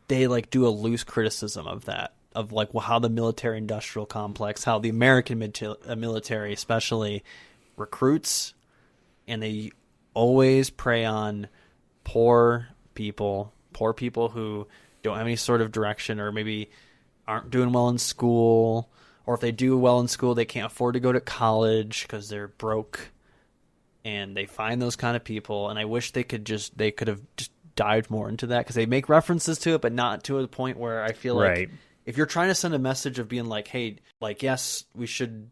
Speaker 4: they, like, do a loose criticism of that. Of, like, how the military-industrial complex, how the American military especially recruits, and they always prey on poor people who don't have any sort of direction, or maybe aren't doing well in school, or if they do well in school, they can't afford to go to college because they're broke. and they find those kind of people. And I wish they could have just dived more into that, because they make references to it, but not to a point where I feel like if you're trying to send a message of being like, hey, like, yes, we should,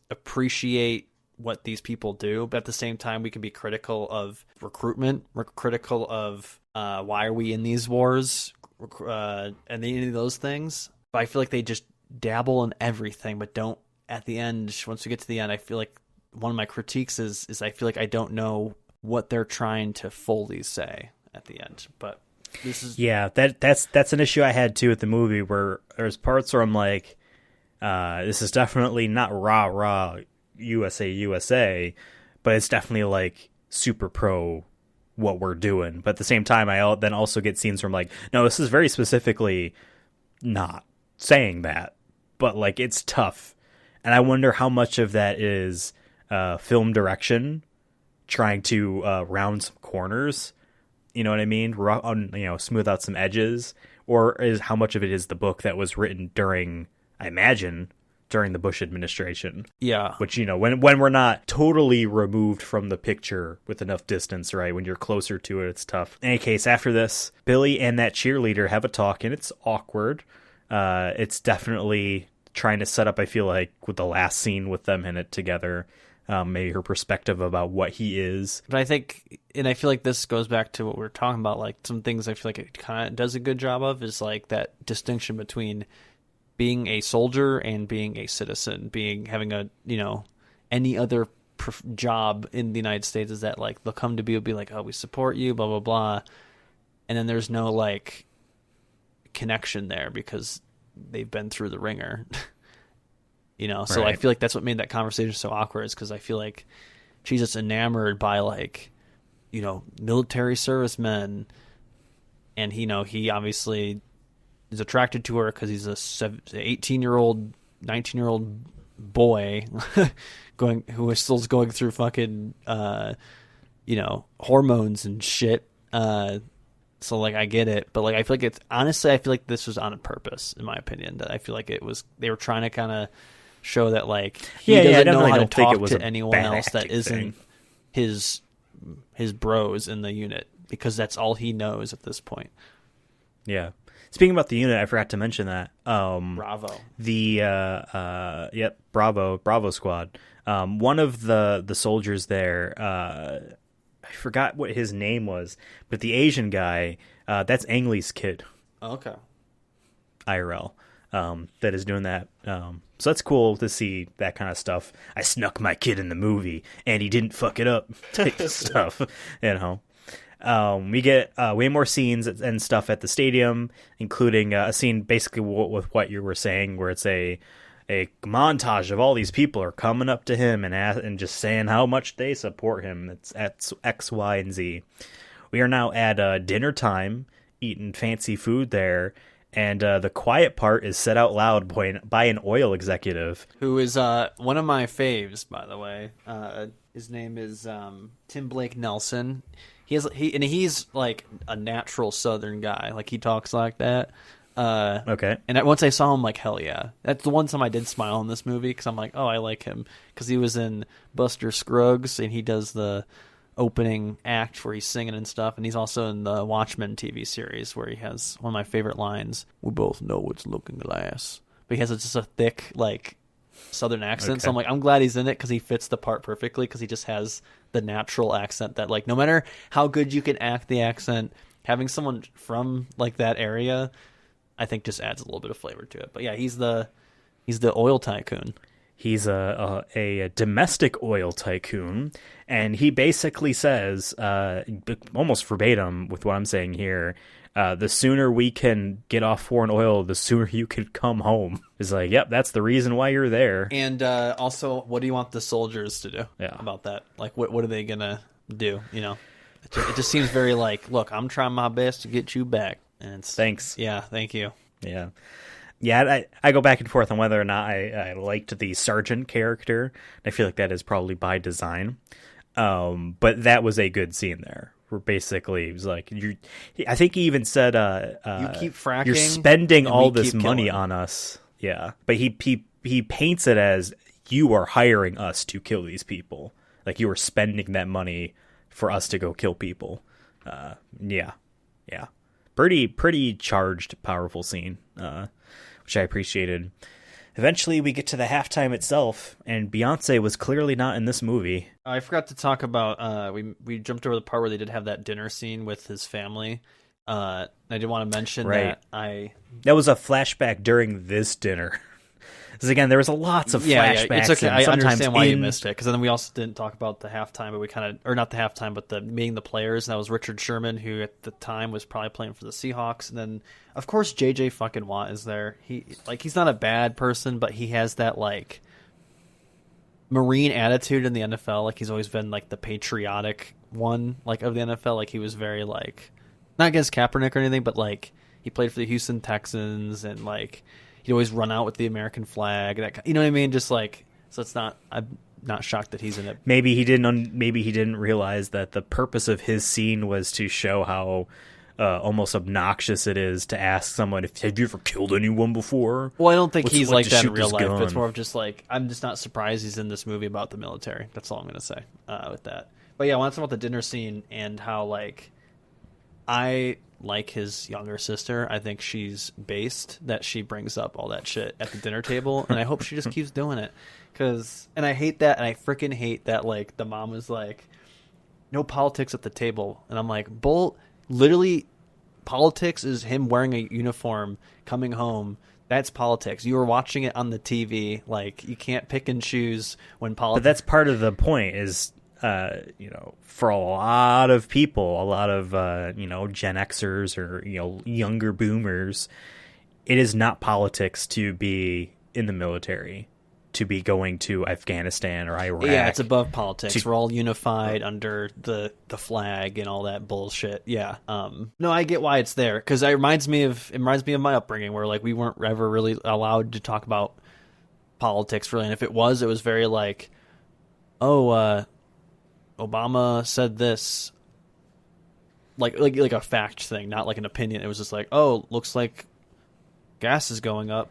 Speaker 4: appreciate what these people do, but at the same time, we can be critical of recruitment, critical of why are we in these wars, and any of those things. But I feel like they just dabble in everything, but don't, at the end, once we get to the end, I feel like one of my critiques is I feel like I don't know what they're trying to fully say at the end. But this is that's an issue I had too with the movie, where there's parts where I'm like, this is definitely not rah USA, but it's definitely like super pro what we're doing. But at the same time, I then also get scenes where I'm like, no, this is very specifically not saying that, but like it's tough. And I wonder how much of that is film direction trying to round some corners, you know what I mean? Smooth out some edges, or is how much of it is the book that was written during, I imagine, during the Bush administration. Yeah. Which, when we're not totally removed from the picture with enough distance, right? When you're closer to it, it's tough. In any case, after this, Billy and that cheerleader have a talk, and it's awkward. It's definitely trying to set up, I feel like, with the last scene with them in it together, maybe her perspective about what he is. But I feel like this goes back to what we were talking about, like some things I feel like it kind of does a good job of is like that distinction between being a soldier and being a citizen, having a, any other job in the United States, is that like they'll come to be like, oh, we support you, blah, blah, blah. And then there's no like connection there because they've been through the ringer, So right. I feel like that's what made that conversation so awkward, is because I feel like she's just enamored by like, military servicemen, and he obviously is attracted to her because he's a 18-year-old, 19-year-old boy who is still going through fucking hormones and shit. So like I get it, but like I feel like this was on purpose, in my opinion. That I feel like they were trying to kind of show that like he doesn't know how to talk to anyone else that isn't his bros in the unit, because that's all he knows at this point. Yeah. Speaking about the unit, I forgot to mention that. Bravo. Bravo Squad. One of the soldiers there, I forgot what his name was, but the Asian guy, that's Ang Lee's kid. Okay. IRL. That is doing that. So that's cool to see that kind of stuff. I snuck my kid in the movie, and he didn't fuck it up type of stuff, We get way more scenes and stuff at the stadium, including a scene basically with what you were saying, where it's a montage of all these people are coming up to him and just saying how much they support him. It's at X, Y, and Z. We are now at dinner time, eating fancy food there, and the quiet part is said out loud by an oil executive. Who is one of my faves, by the way. His name is Tim Blake Nelson. He's like a natural Southern guy. Like he talks like that. Okay. And once I saw him, like, hell yeah. That's the one time I did smile in this movie, because I'm like, oh, I like him. Because he was in Buster Scruggs, and he does the opening act where he's singing and stuff. And he's also in the Watchmen TV series, where he has one of my favorite lines, "We both know it's looking glass." But he has just a thick, like, Southern accent. Okay. So I'm like, I'm glad he's in it, because he fits the part perfectly, because he just has the natural accent that, like, no matter how good you can act the accent, having someone from, like, that area, I think just adds a little bit of flavor to it. But yeah, he's the oil tycoon. He's a domestic oil tycoon, and he basically says, almost verbatim with what I'm saying here, the sooner we can get off foreign oil, the sooner you could come home. It's like, yep, that's the reason why you're there. And also, what do you want the soldiers to do about that? Like, what are they gonna do? It just seems very like, look, I'm trying my best to get you back. And thanks. Yeah, thank you. Yeah. Yeah, I go back and forth on whether or not I liked the sergeant character. I feel like that is probably by design. But that was a good scene there. Where basically it was like, I think he even said, you keep fracking, you're spending all this money on us. Yeah. But he paints it as, you are hiring us to kill these people.
Speaker 3: Like, you were spending that money for us to go kill people. Yeah. Pretty charged, powerful scene, which I appreciated. Eventually, we get to the halftime itself, and Beyonce was clearly not in this movie.
Speaker 4: I forgot to talk about, we jumped over the part where they did have that dinner scene with his family. I did want to mention that
Speaker 3: That was a flashback during this dinner. Because again, there was lots of flashbacks.
Speaker 4: Yeah, it's okay.
Speaker 3: And
Speaker 4: I
Speaker 3: sometimes
Speaker 4: understand why you missed it. Because then we also didn't talk about the halftime, but we kind of, or not the halftime, but the meeting the players. And that was Richard Sherman, who at the time was probably playing for the Seahawks. And then, of course, JJ fucking Watt is there. He's not a bad person, but he has that like Marine attitude in the NFL. Like, he's always been like the patriotic one, like, of the NFL. Like, he was very like, not against Kaepernick or anything, but like he played for the Houston Texans, and like he'd always run out with the American flag. That, you know what I mean? Just like, so it's not. I'm not shocked that he's in it.
Speaker 3: Maybe he didn't realize that the purpose of his scene was to show how almost obnoxious it is to ask someone, have you ever killed anyone before?
Speaker 4: Well, I don't think he's like that in
Speaker 3: shoot
Speaker 4: real
Speaker 3: this
Speaker 4: life.
Speaker 3: gun?
Speaker 4: It's more of just like, I'm just not surprised he's in this movie about the military. That's all I'm going to say with that. But yeah, I want to talk about the dinner scene and how like I like his younger sister. I think she's based that she brings up all that shit at the dinner table, and I hope she just keeps doing it. And I hate that, and I freaking hate that like the mom was like, no politics at the table, and I'm like, bull. Literally, politics is him wearing a uniform, coming home. That's politics. You were watching it on the TV. Like, you can't pick and choose when politics.
Speaker 3: But that's part of the point is, for a lot of people, a lot of, Gen Xers or, younger boomers, it is not politics to be in the military, to be going to Afghanistan or Iraq.
Speaker 4: Yeah, it's above politics. We're all unified under the flag and all that bullshit. Yeah. No, I get why it's there, because it reminds me of my upbringing, where like we weren't ever really allowed to talk about politics really, and if it was very like, Obama said this, like a fact thing, not like an opinion. It was just like, looks like gas is going up.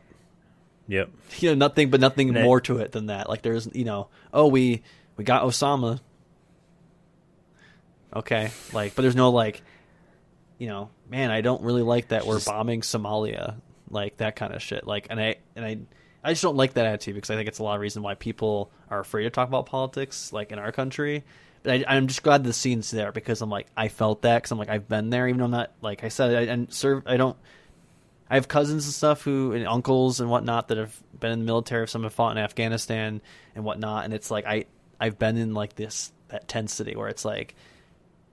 Speaker 3: Yep.
Speaker 4: Nothing more to it than that. Like, there's, we got Osama. Okay. Like, but there's no like, man, I don't really like that we're bombing Somalia, like that kind of shit. Like, and I just don't like that attitude, because I think it's a lot of reason why people are afraid to talk about politics, like in our country. But I'm just glad the scene's there, because I'm like, I felt that, because I'm like, I've been there, even though I'm not, like I said, I have cousins and stuff and uncles and whatnot that have been in the military. Some have fought in Afghanistan and whatnot. And it's like, I've been in like that tensity where it's like,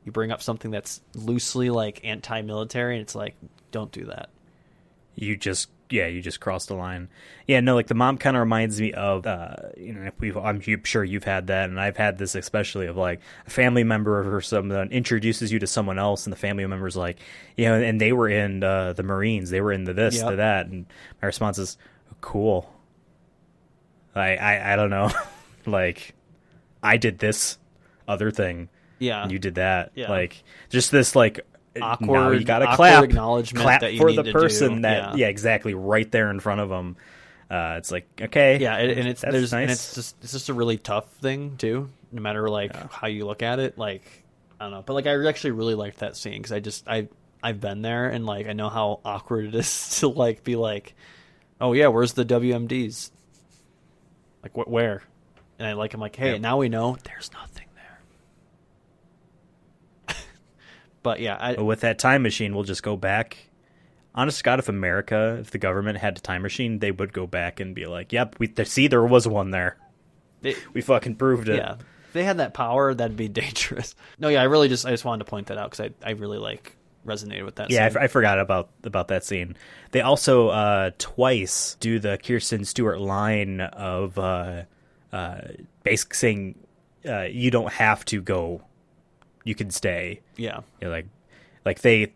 Speaker 4: you bring up something that's loosely like anti-military, and it's like, don't do that. You just crossed the line. Yeah, no, like the mom kind of reminds me of, I'm sure you've had that, and I've had this especially of like a family member or someone introduces you to someone else, and the family member's like, and they were in the Marines, they were in the this, the that, and my response is, cool. I don't know, like I did this other thing, and you did that, like just this like. Awkward,
Speaker 3: now you gotta clap
Speaker 4: acknowledgement that you
Speaker 3: for
Speaker 4: need
Speaker 3: the
Speaker 4: to
Speaker 3: person
Speaker 4: do.
Speaker 3: that exactly right there in front of them. It's like, okay,
Speaker 4: and it's
Speaker 3: nice.
Speaker 4: And it's just a really tough thing too, no matter like how you look at it. Like, I don't know, but like I actually really liked that scene, because I've been there, and like I know how awkward it is to like be like, oh yeah, where's the WMDs? Like where? And I'm like, hey, now we know there's nothing. But yeah,
Speaker 3: with that time machine, we'll just go back. Honest to God, if the government had a time machine, they would go back and be like, yep, there was one there. We fucking proved it.
Speaker 4: Yeah. If they had that power, that'd be dangerous. No, yeah, I just wanted to point that out, because I really like resonated with that scene.
Speaker 3: Yeah, I forgot about that scene. They also twice do the Kirsten Stewart line of basically saying, you don't have to go. You can stay.
Speaker 4: Yeah.
Speaker 3: Like they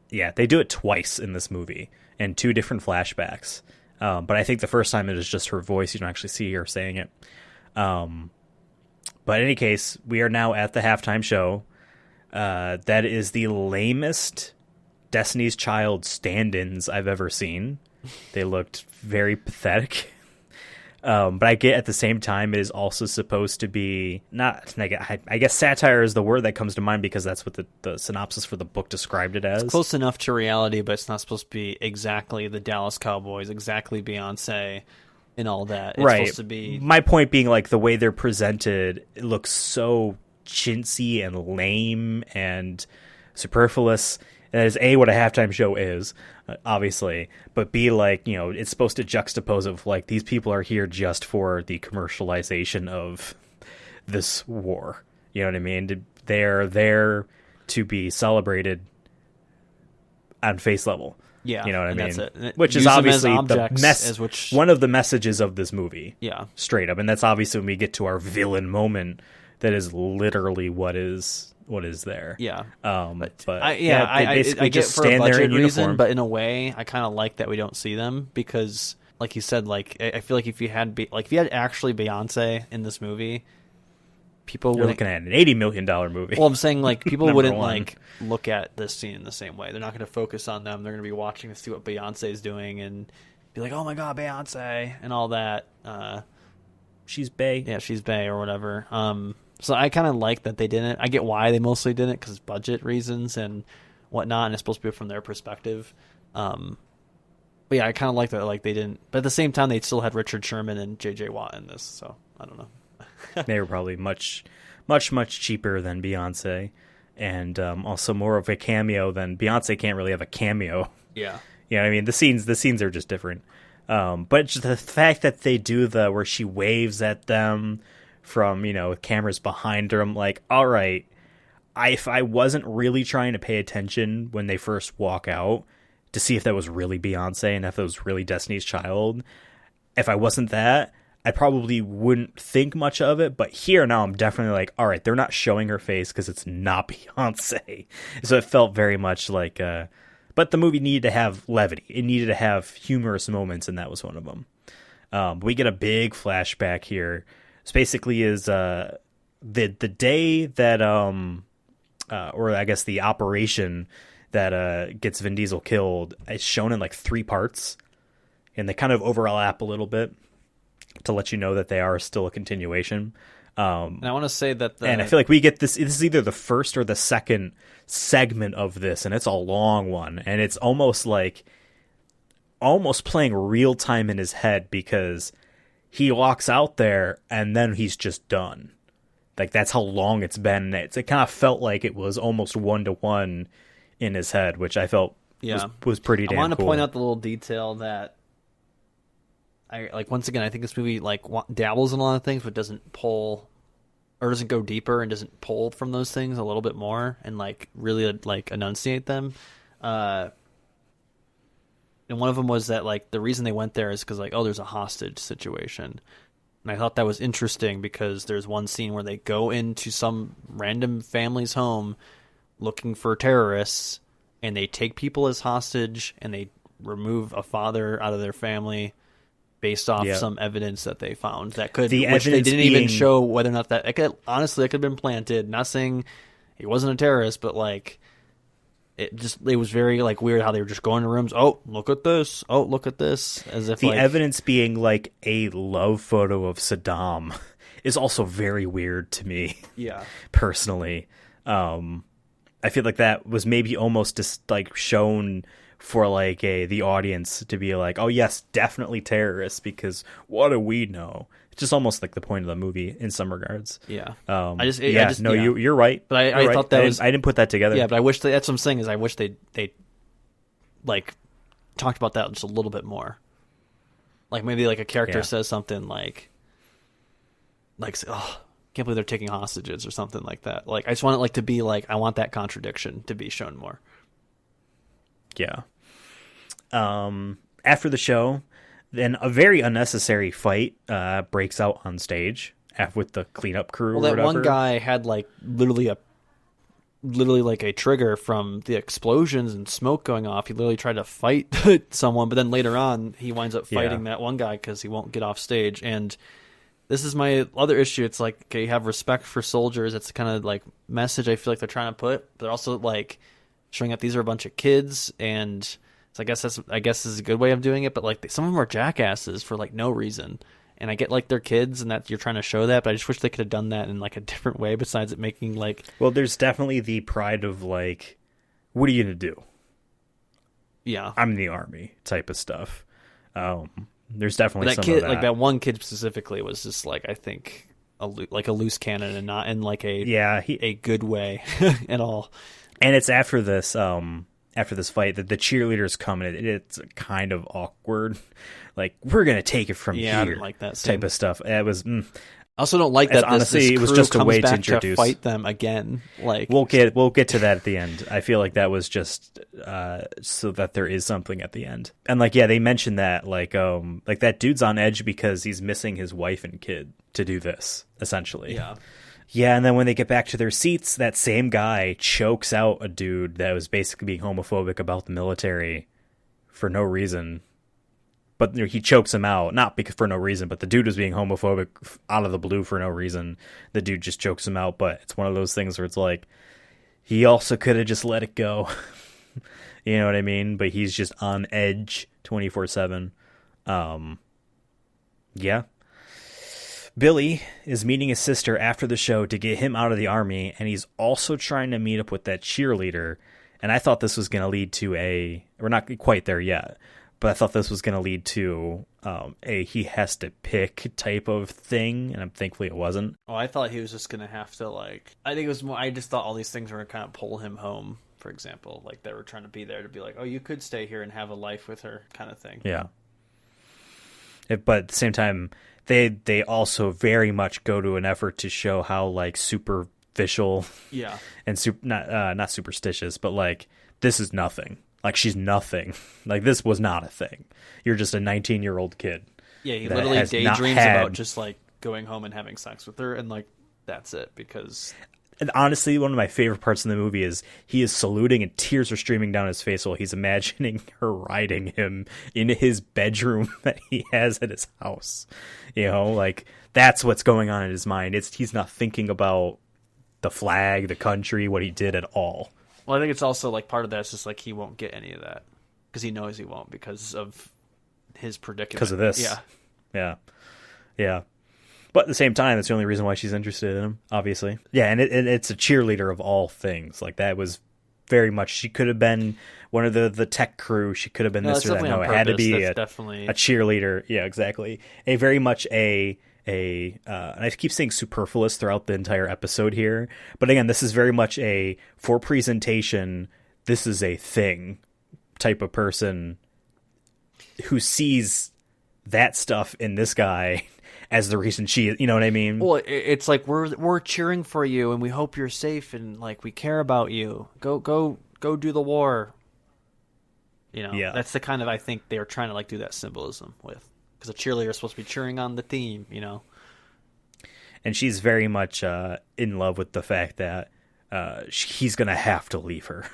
Speaker 3: do it twice in this movie in two different flashbacks. But I think the first time it is just her voice. You don't actually see her saying it. But in any case, we are now at the halftime show. That is the lamest Destiny's Child stand-ins I've ever seen. They looked very pathetic. But I get at the same time it is also supposed to be not. I guess satire is the word that comes to mind because that's what the synopsis for the book described it as.
Speaker 4: It's close enough to reality, but it's not supposed to be exactly the Dallas Cowboys, exactly Beyonce, and all that. It's supposed to be.
Speaker 3: My point being, like, the way they're presented, it looks so chintzy and lame and superfluous. That is A, what a halftime show is, obviously, but B, like, you know, it's supposed to juxtapose of, like, these people are here just for the commercialization of this war. You know what I mean? They're there to be celebrated on face level.
Speaker 4: Yeah,
Speaker 3: you know what I mean?
Speaker 4: That's it.
Speaker 3: Which is obviously one of the messages of this movie.
Speaker 4: Yeah,
Speaker 3: straight up, and that's obviously when we get to our villain moment. That is literally what is there.
Speaker 4: Yeah,
Speaker 3: but
Speaker 4: I
Speaker 3: basically
Speaker 4: get
Speaker 3: just
Speaker 4: for a
Speaker 3: stand there
Speaker 4: budget
Speaker 3: in
Speaker 4: reason,
Speaker 3: uniform.
Speaker 4: but in a way, I kind of like that we don't see them because, like you said, like I feel like if you had actually Beyonce in this movie, people
Speaker 3: You're
Speaker 4: wouldn't.
Speaker 3: looking at an $80 million movie.
Speaker 4: Well, I'm saying like people wouldn't
Speaker 3: one.
Speaker 4: like look at this scene in the same way. They're not going to focus on them. They're going to be watching to see what Beyonce's doing and be like, "Oh my god, Beyonce!" and all that.
Speaker 3: She's bae.
Speaker 4: Yeah, she's bae or whatever. So I kind of like that they didn't. I get why they mostly didn't because budget reasons and whatnot, and it's supposed to be from their perspective. But yeah, I kind of like that. Like they didn't, but at the same time, they still had Richard Sherman and J.J. Watt in this. So I don't know.
Speaker 3: They were probably much cheaper than Beyonce, and also more of a cameo than Beyonce. Can't really have a cameo.
Speaker 4: Yeah.
Speaker 3: You know what I mean? The scenes are just different. But just the fact that they do where she waves at them from, you know, cameras behind her, I'm like, all right, if I wasn't really trying to pay attention when they first walk out to see if that was really Beyonce and if it was really Destiny's Child, if I wasn't that, I probably wouldn't think much of it. But here now, I'm definitely like, all right, they're not showing her face because it's not Beyonce. So it felt very much like, but the movie needed to have levity. It needed to have humorous moments, and that was one of them. We get a big flashback here. This basically is the day that, or I guess the operation that gets Vin Diesel killed is shown in like 3 parts, and they kind of overlap a little bit to let you know that they are still a continuation.
Speaker 4: And I want to say that,
Speaker 3: and I feel like we get this. This is either the first or the second segment of this, and it's a long one, and it's almost playing real time in his head because he walks out there and then he's just done. Like that's how long it's been. It kind of felt like it was almost 1-to-1 in his head, which I felt was pretty damn cool.
Speaker 4: I want to point out the little detail that I like. Once again, I think this movie like dabbles in a lot of things, but doesn't pull or doesn't go deeper and doesn't pull from those things a little bit more and like really like enunciate them. And one of them was that like the reason they went there is because like, oh, there's a hostage situation. And I thought that was interesting because there's one scene where they go into some random family's home looking for terrorists and they take people as hostage and they remove a father out of their family based off some evidence that they found that could, which they didn't even show whether or not that, it could, honestly, it could have been planted. Not saying he wasn't a terrorist, but like, it was very like weird how they were just going to rooms. Oh, look at this. Oh, look at this. As if
Speaker 3: the evidence being like a love photo of Saddam is also very weird to me.
Speaker 4: Yeah.
Speaker 3: Personally. I feel like that was maybe almost just like shown for like the audience to be like, oh yes, definitely terrorists because what do we know? It's just almost like the point of the movie in some regards.
Speaker 4: Yeah.
Speaker 3: You're right.
Speaker 4: But I thought that
Speaker 3: I didn't put that together.
Speaker 4: Yeah, but I wish that's what I'm saying is I wish they like talked about that just a little bit more. Like maybe like a character says something like, oh, can't believe they're taking hostages or something like that. Like I just want it like to be like I want that contradiction to be shown more.
Speaker 3: Yeah. After the show, then a very unnecessary fight breaks out on stage with the cleanup crew.
Speaker 4: Well, that one guy had like literally like a trigger from the explosions and smoke going off. He literally tried to fight someone, but then later on he winds up fighting that one guy because he won't get off stage. And this is my other issue. It's like, okay, you have respect for soldiers. That's the kind of like message I feel like they're trying to put. But they're also like showing that these are a bunch of kids, and so I guess this is a good way of doing it. But like some of them are jackasses for like no reason, And I get like they're kids and that you're trying to show that, but I just wish they could have done that in like a different way besides it making like...
Speaker 3: Well, there's definitely the pride of like, what are you going to do?
Speaker 4: Yeah.
Speaker 3: I'm in the army type of stuff. There's definitely
Speaker 4: that
Speaker 3: some
Speaker 4: kid,
Speaker 3: of that.
Speaker 4: like that one kid specifically was just like, I think like a loose cannon and not in like a good way at all.
Speaker 3: And it's after this fight that the cheerleaders come and it's kind of awkward. Like, we're going to take it from here.
Speaker 4: I didn't like that
Speaker 3: type of stuff. It was...
Speaker 4: I also don't like that
Speaker 3: honestly,
Speaker 4: this
Speaker 3: it was
Speaker 4: crew
Speaker 3: just a
Speaker 4: comes
Speaker 3: way to
Speaker 4: back
Speaker 3: introduce...
Speaker 4: fight them again. Like,
Speaker 3: we'll get to that at the end. I feel like that was just so that there is something at the end. And like, yeah, they mentioned that like that dude's on edge because he's missing his wife and kid to do this, essentially. Yeah, and then when they get back to their seats, that same guy chokes out a dude that was basically being homophobic about the military for no reason. But he chokes him out, not because for no reason, but the dude was being homophobic out of the blue for no reason. The dude just chokes him out, but it's one of those things where it's like, he also could have just let it go. You know what I mean? But he's just on edge 24/7. Yeah. Billy is meeting his sister after the show to get him out of the army, and he's also trying to meet up with that cheerleader. And I thought this was going to lead to we're not quite there yet, but I thought this was going to lead to a he has to pick type of thing, and thankfully it wasn't.
Speaker 4: Oh, I thought he was just going to have to, like... I think it was more... I just thought all these things were going to kind of pull him home, for example. Like, they were trying to be there to be like, oh, you could stay here and have a life with her kind of thing.
Speaker 3: Yeah. But at the same time, they also very much go to an effort to show how, like, superficial...
Speaker 4: Yeah.
Speaker 3: And not superstitious, but, like, this is nothing. Like, she's nothing. Like, this was not a thing. You're just a 19-year-old kid.
Speaker 4: Yeah, he literally daydreams about just, like, going home and having sex with her, and, like, that's it, because...
Speaker 3: And honestly, one of my favorite parts in the movie is he is saluting and tears are streaming down his face while he's imagining her riding him in his bedroom that he has at his house. You know, like, that's what's going on in his mind. He's not thinking about the flag, the country, what he did at all.
Speaker 4: Well, I think it's also, like, part of that's just, like, he won't get any of that. Because he knows he won't because of his predicament.
Speaker 3: Because of this. Yeah. But at the same time, that's the only reason why she's interested in him, obviously. Yeah, and it's a cheerleader of all things. Like, that was very much... She could have been one of the tech crew. She could have been this or that. No, it had to be a cheerleader. Yeah, exactly. A very much and I keep saying superfluous throughout the entire episode here, but again, this is very much for presentation, this is a thing type of person who sees that stuff in this guy as the reason you know what I mean?
Speaker 4: Well, it's like, we're cheering for you and we hope you're safe and, like, we care about you. Go do the war. You know,
Speaker 3: yeah.
Speaker 4: That's the kind of, I think they're trying to, like, do that symbolism with. Because a cheerleader is supposed to be cheering on the team, you know.
Speaker 3: And she's very much in love with the fact that he's going to have to leave her.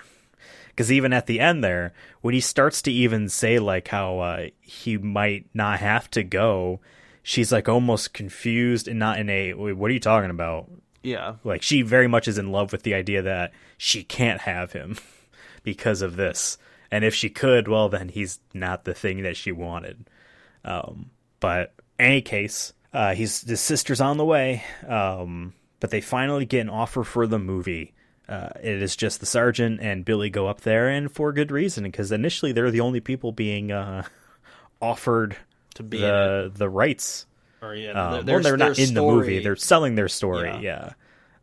Speaker 3: Because even at the end there, when he starts to even say, like, how he might not have to go, she's, like, almost confused and not in what are you talking about?
Speaker 4: Yeah.
Speaker 3: Like, she very much is in love with the idea that she can't have him because of this. And if she could, well, then he's not the thing that she wanted. But in any case, his sister's on the way, but they finally get an offer for the movie. It is just the sergeant and Billy go up there, and for good reason, because initially they're the only people being offered
Speaker 4: to be
Speaker 3: the rights.
Speaker 4: Or
Speaker 3: they're not in the movie; they're selling their story. Yeah.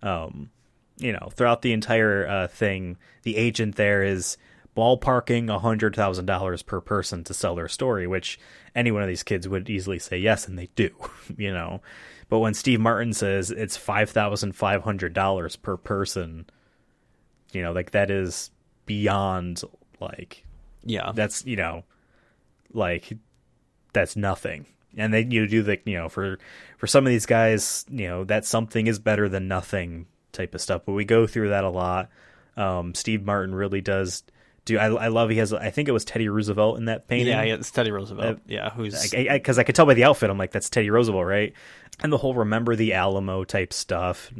Speaker 3: You know, throughout the entire thing, the agent there is ballparking $100,000 per person to sell their story, which any one of these kids would easily say yes, and they do, you know. But when Steve Martin says it's $5,500 per person, you know, like, that is beyond, like,
Speaker 4: yeah,
Speaker 3: that's, you know, like, that's nothing. And then you do the, you know, for some of these guys, you know, that something is better than nothing type of stuff. But we go through that a lot. Steve Martin really does. I love he has, I think it was Teddy Roosevelt in that painting.
Speaker 4: Yeah, it's Teddy Roosevelt. Who's...
Speaker 3: Because I could tell by the outfit, I'm like, that's Teddy Roosevelt, right? And the whole Remember the Alamo type stuff.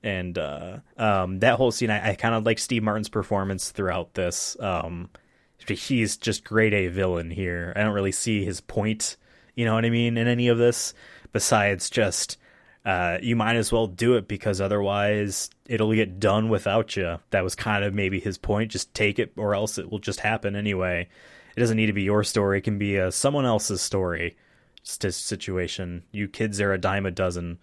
Speaker 3: And that whole scene, I kind of like Steve Martin's performance throughout this. He's just grade A villain here. I don't really see his point You know what I mean? In any of this, besides just you might as well do it because otherwise it'll get done without you. That was kind of maybe his point. Just take it or else it will just happen anyway. It doesn't need to be your story. It can be someone else's story. Just a situation. You kids are a dime a dozen.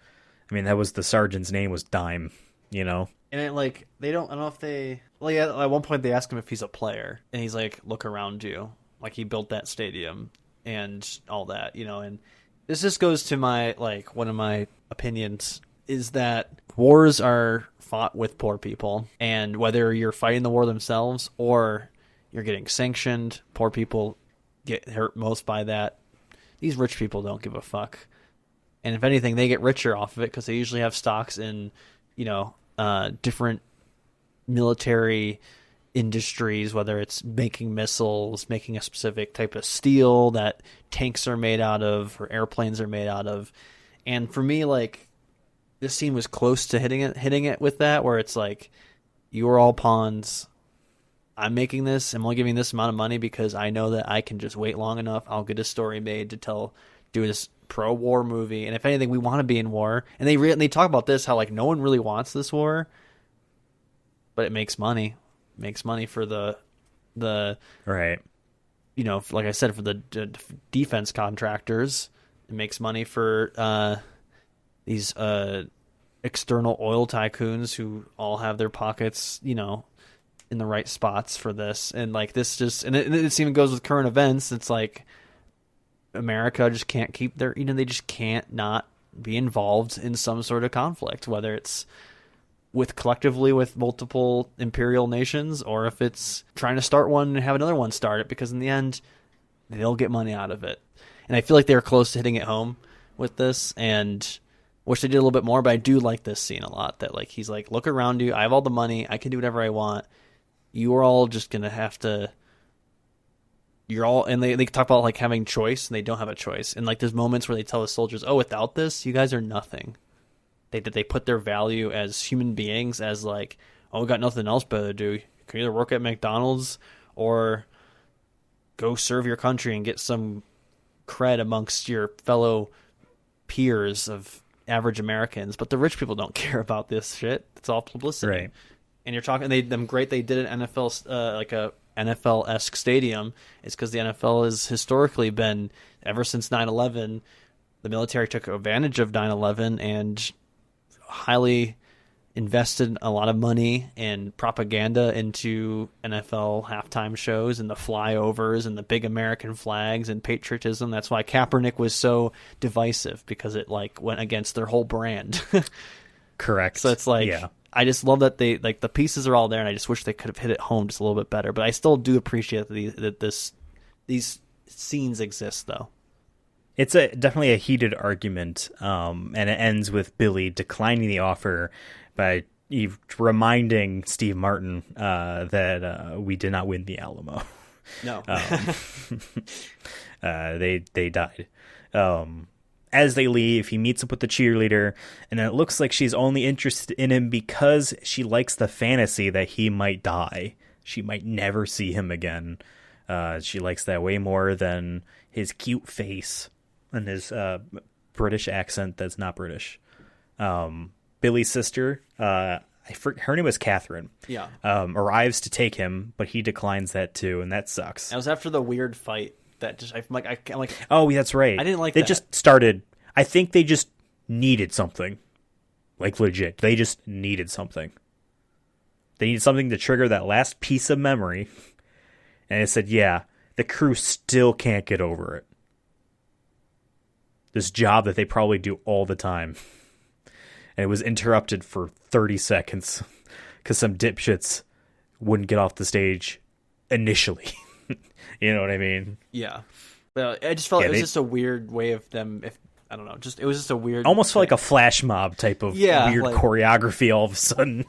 Speaker 3: I mean, that was the sergeant's name was Dime, you know?
Speaker 4: And it, like, they don't, I don't know if they, like, at one point they ask him if he's a player, and he's like, look around you. Like, he built that stadium and all that, you know, and this just goes to my, like, one of my opinions is that wars are fought with poor people, and whether you're fighting the war themselves or you're getting sanctioned, poor people get hurt most by that. These rich people don't give a fuck. And if anything, they get richer off of it because they usually have stocks in, you know, different military industries, whether it's making missiles, making a specific type of steel that tanks are made out of or airplanes are made out of. And for me, like, this scene was close to hitting it with that, where it's like, you are all pawns. I'm making this. I'm only giving this amount of money because I know that I can just wait long enough. I'll get a story made to do this pro-war movie. And if anything, we want to be in war. And they talk about this, how like no one really wants this war, but it makes money. It makes money for the
Speaker 3: right.
Speaker 4: You know, like I said, for the defense contractors. It makes money for these external oil tycoons who all have their pockets, you know, in the right spots for this. And like this just, and it even goes with current events. It's like America just can't keep their, you know, they just can't not be involved in some sort of conflict, whether it's collectively with multiple imperial nations or if it's trying to start one and have another one start it, because in the end they'll get money out of it. And I feel like they were close to hitting it home with this, and wish they did a little bit more, but I do like this scene a lot, that like he's like, look around you, I have all the money, I can do whatever I want. You are all just gonna have to, you're all, and they talk about like having choice, and they don't have a choice. And like there's moments where they tell the soldiers, oh, without this, you guys are nothing. They put their value as human beings as like, oh, we got nothing else better to do. You can either work at McDonald's or go serve your country and get some cred amongst your fellow peers of average Americans. But the rich people don't care about this shit. It's all publicity. Right. And you're talking, they did an NFL, like a NFL-esque stadium. It's because the NFL has historically been, ever since 9/11, the military took advantage of 9/11 and highly invested a lot of money and propaganda into NFL halftime shows and the flyovers and the big American flags and patriotism. That's why Kaepernick was so divisive, because it like went against their whole brand.
Speaker 3: Correct.
Speaker 4: So it's like, yeah. I just love that they like the pieces are all there, and I just wish they could have hit it home just a little bit better. But I still do appreciate that these scenes exist, though.
Speaker 3: It's definitely a heated argument, and it ends with Billy declining the offer by reminding Steve Martin that we did not win the Alamo.
Speaker 4: No.
Speaker 3: They died. As they leave, he meets up with the cheerleader, and it looks like she's only interested in him because she likes the fantasy that he might die. She might never see him again. She likes that way more than his cute face and his British accent that's not British. Billy's sister, her name was Catherine.
Speaker 4: Yeah.
Speaker 3: Arrives to take him, but he declines that too, and that sucks.
Speaker 4: That was after the weird fight that just I'm like.
Speaker 3: Oh, that's right.
Speaker 4: I didn't like.
Speaker 3: They
Speaker 4: that.
Speaker 3: just started. I think they just needed something, like legit. They just needed something. They needed something to trigger that last piece of memory, and it said, "Yeah, the crew still can't get over it. This job that they probably do all the time." And it was interrupted for 30 seconds because some dipshits wouldn't get off the stage initially. You know what I mean?
Speaker 4: Yeah. But I just felt it was just a weird way of them. I don't know. It was just a weird.
Speaker 3: Almost felt like a flash mob type of weird choreography all of a sudden.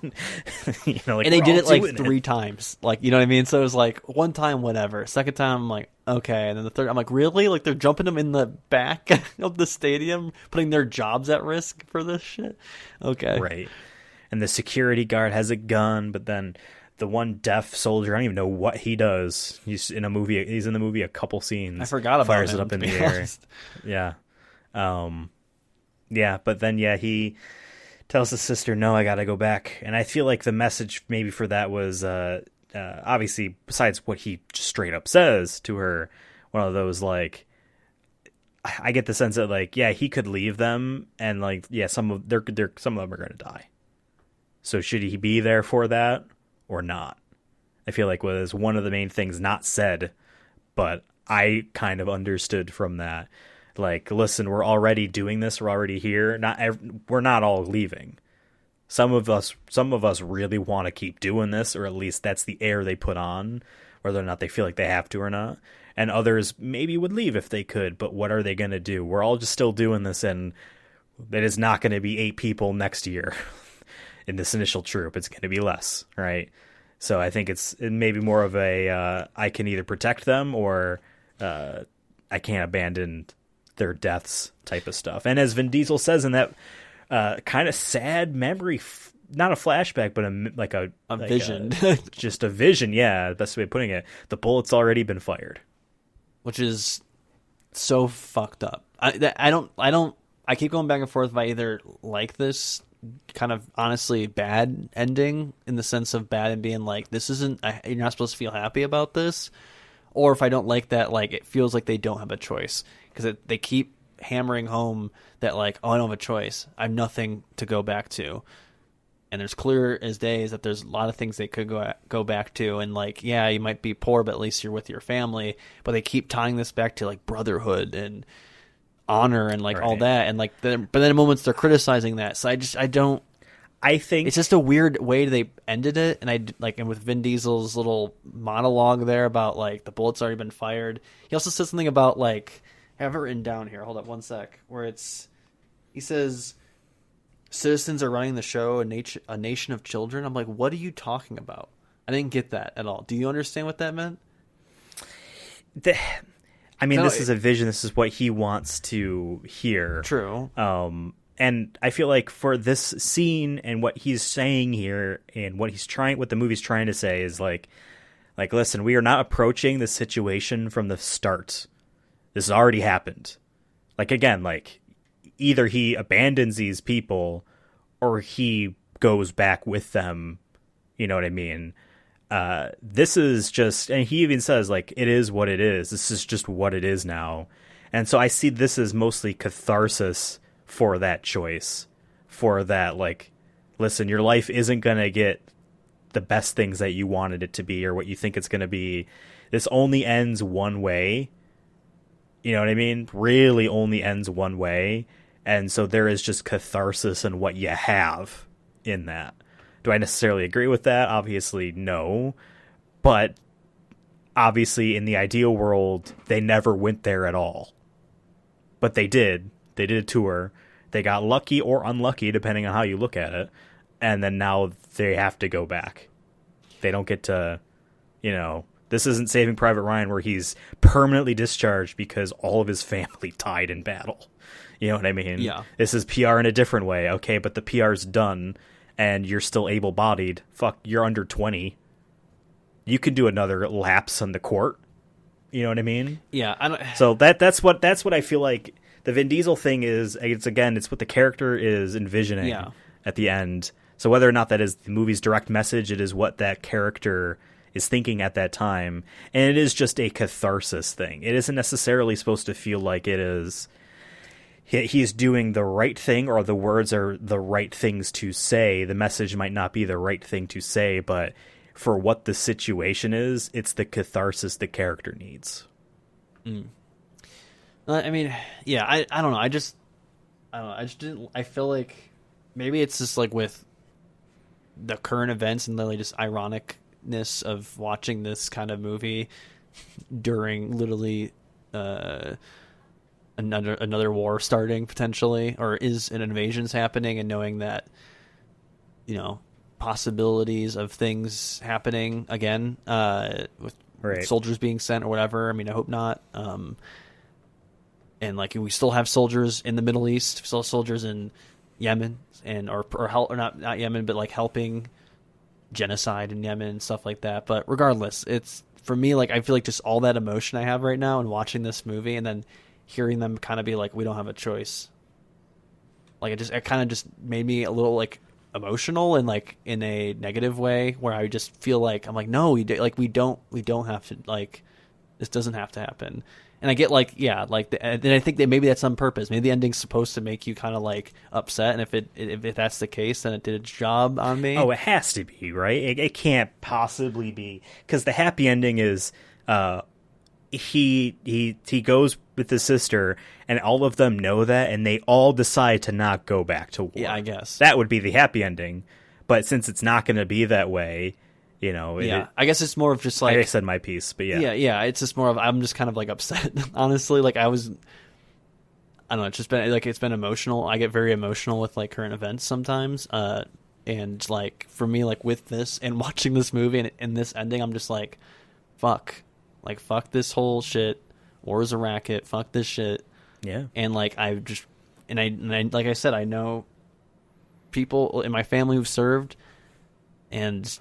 Speaker 3: You know, like,
Speaker 4: and they did it like 3 times. Like, you know what I mean? So it was like one time, whatever. Second time, I'm like, okay. And then the third, I'm like, really? Like they're jumping them in the back of the stadium, putting their jobs at risk for this shit? Okay.
Speaker 3: Right. And the security guard has a gun, but then the one deaf soldier. I don't even know what he does. He's in a movie. He's in the movie a couple scenes.
Speaker 4: I forgot about
Speaker 3: fires
Speaker 4: him,
Speaker 3: it up in
Speaker 4: to
Speaker 3: the
Speaker 4: be
Speaker 3: air.
Speaker 4: honest.
Speaker 3: Yeah. Yeah, but then he tells his sister, "No, I gotta go back." And I feel like the message maybe for that was obviously, besides what he just straight up says to her, one of those like, I get the sense that like, yeah, he could leave them, and like, yeah, some of them are gonna die. So should he be there for that or not? I feel like was one of the main things not said, but I kind of understood from that. Like, listen, we're already doing this. We're already here. We're not all leaving. Some of us really want to keep doing this, or at least that's the air they put on, whether or not they feel like they have to or not. And others maybe would leave if they could, but what are they going to do? We're all just still doing this, and it is not going to be 8 people next year in this initial troop. It's going to be less, right? So I think it may be more of a I can either protect them or I can't abandon their deaths type of stuff. And as Vin Diesel says in that kind of sad memory, not a flashback, but a
Speaker 4: vision.
Speaker 3: Just a vision, yeah, best way of putting it. The bullet's already been fired.
Speaker 4: Which is so fucked up. I keep going back and forth if I either like this kind of honestly bad ending, in the sense of bad and being like, this isn't, you're not supposed to feel happy about this, or if I don't like that, like, it feels like they don't have a choice, because they keep hammering home that like, oh, I don't have a choice, I have nothing to go back to. And there's clear as days that there's a lot of things they could go back to, and like, yeah, you might be poor, but at least you're with your family. But they keep tying this back to like brotherhood and honor and like all that, and like, but then in moments they're criticizing that. So I think it's just a weird way they ended it. And and with Vin Diesel's little monologue there about like the bullet's already been fired. He also says something about like, I have it written down here. Hold up one sec. Where he says, citizens are running the show, a nation of children. I'm like, what are you talking about? I didn't get that at all. Do you understand what that meant?
Speaker 3: This is a vision. This is what he wants to hear.
Speaker 4: True.
Speaker 3: And I feel like for this scene and what he's saying here and what the movie's trying to say is like, listen, we are not approaching the situation from the start. This has already happened. Like, again, like, either he abandons these people or he goes back with them. You know what I mean? This is just, and he even says, like, it is what it is. This is just what it is now. And so I see this as mostly catharsis for that choice, for that, like, listen, your life isn't going to get the best things that you wanted it to be or what you think it's going to be. This only ends one way. You know what I mean? Really only ends one way. And so there is just catharsis in what you have in that. Do I necessarily agree with that? Obviously, no. But obviously, in the ideal world, they never went there at all. But they did. They did a tour. They got lucky or unlucky, depending on how you look at it. And then now they have to go back. They don't get to, this isn't Saving Private Ryan where he's permanently discharged because all of his family died in battle. You know what I mean?
Speaker 4: Yeah.
Speaker 3: This is PR in a different way. Okay, but the PR's done and you're still able-bodied. Fuck, you're under 20. You can do another lapse on the court. You know what I mean?
Speaker 4: Yeah.
Speaker 3: So that's what I feel like the Vin Diesel thing is. It's what the character is envisioning at the end. So whether or not that is the movie's direct message, it is what that character is thinking at that time. And it is just a catharsis thing. It isn't necessarily supposed to feel like it is he's doing the right thing or the words are the right things to say. The message might not be the right thing to say, but for what the situation is, it's the catharsis the character needs.
Speaker 4: I mean, yeah, I don't know. I just didn't. I feel like maybe it's just like with the current events and literally just ironicness of watching this kind of movie during literally another war starting potentially, or is an invasion's happening, and knowing that, possibilities of things happening again with soldiers being sent or whatever. I mean, I hope not. And like, we still have soldiers in the Middle East, still soldiers in Yemen, and or not Yemen, but like helping genocide in Yemen and stuff like that. But regardless, it's for me, like, I feel like just all that emotion I have right now and watching this movie and then hearing them kind of be like, we don't have a choice. Like, it kind of just made me a little, like, emotional and, like, in a negative way where I just feel like, I'm like, no, we don't have to, like, this doesn't have to happen. And I get, like, yeah, like, and I think that maybe that's on purpose. Maybe the ending's supposed to make you kind of, like, upset, and if that's the case, then it did its job on me.
Speaker 3: Oh, it has to be, right? It can't possibly be, because the happy ending is he goes with his sister, and all of them know that, and they all decide to not go back to war.
Speaker 4: Yeah, I guess
Speaker 3: that would be the happy ending. But since it's not going to be that way, you know,
Speaker 4: I guess it's more of just like
Speaker 3: I said my piece, but
Speaker 4: yeah. It's just more of I'm just kind of like upset, honestly. Like I don't know. It's just been like it's been emotional. I get very emotional with like current events sometimes, and like for me, like with this and watching this movie and this ending, I'm just like, fuck this whole shit. War is a racket. Fuck this shit.
Speaker 3: Yeah.
Speaker 4: And like I like I said, I know people in my family who've served, and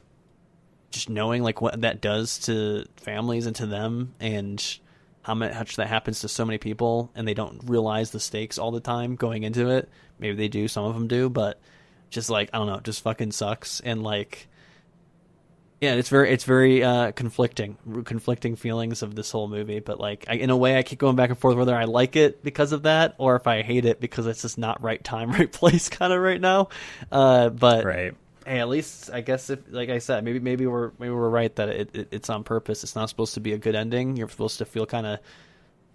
Speaker 4: just knowing like what that does to families and to them, and how much that happens to so many people, and they don't realize the stakes all the time going into it. Maybe they do, some of them do, but just like, I don't know, it just fucking sucks. And like, yeah, it's very conflicting feelings of this whole movie. But like, in a way, I keep going back and forth whether I like it because of that or if I hate it because it's just not right time, right place kind of right now. But
Speaker 3: right.
Speaker 4: Hey, at least I guess if, like I said, maybe we're right that it's on purpose. It's not supposed to be a good ending. You're supposed to feel kind of,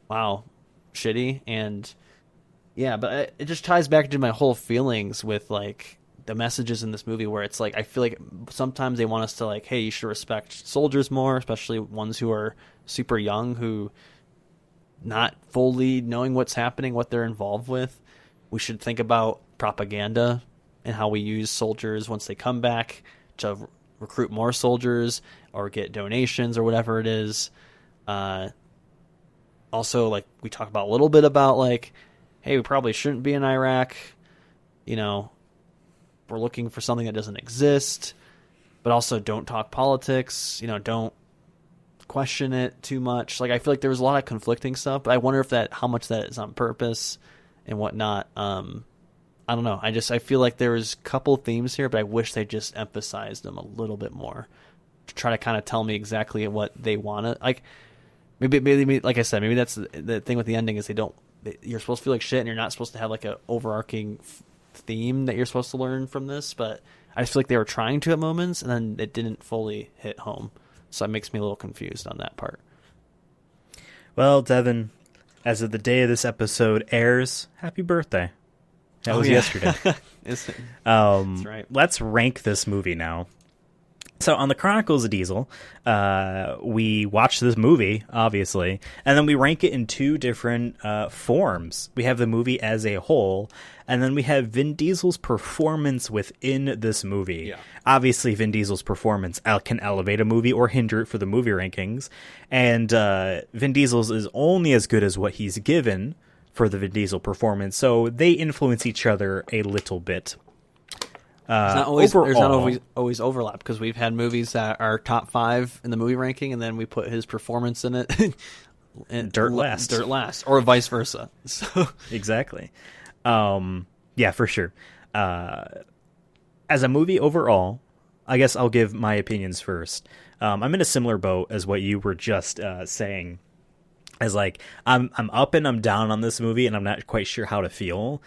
Speaker 4: wow, shitty. And yeah, but it just ties back to my whole feelings with like the messages in this movie, where it's like I feel like sometimes they want us to like, hey, you should respect soldiers more, especially ones who are super young, who not fully knowing what's happening, what they're involved with. We should think about propaganda and how we use soldiers once they come back to recruit more soldiers or get donations or whatever it is. Also, like, we talk about a little bit about, like, hey, we probably shouldn't be in Iraq. You know, we're looking for something that doesn't exist. But also, don't talk politics. You know, don't question it too much. Like, I feel like there was a lot of conflicting stuff, but I wonder if how much that is on purpose and whatnot. I don't know. I feel like there was a couple themes here, but I wish they just emphasized them a little bit more to try to kind of tell me exactly what they want to, like, maybe, like I said, maybe that's the thing with the ending is you're supposed to feel like shit and you're not supposed to have like a overarching theme that you're supposed to learn from this, but I just feel like they were trying to at moments and then it didn't fully hit home. So it makes me a little confused on that part.
Speaker 3: Well, Devin, as of the day of this episode airs, happy birthday. That was yesterday.
Speaker 4: That's right.
Speaker 3: Let's rank this movie now. So on the Chronicles of Diesel, we watch this movie, obviously, and then we rank it in two different forms. We have the movie as a whole, and then we have Vin Diesel's performance within this movie.
Speaker 4: Yeah.
Speaker 3: Obviously, Vin Diesel's performance can elevate a movie or hinder it for the movie rankings, and Vin Diesel's is only as good as what he's given for the Vin Diesel performance, so they influence each other a little bit.
Speaker 4: There's not always overlap, because we've had movies that are top 5 in the movie ranking, and then we put his performance in it, and
Speaker 3: dirt last,
Speaker 4: or vice versa. So
Speaker 3: exactly, yeah, for sure. As a movie overall, I guess I'll give my opinions first. I'm in a similar boat as what you were just saying. As like I'm up and I'm down on this movie, and I'm not quite sure how to feel.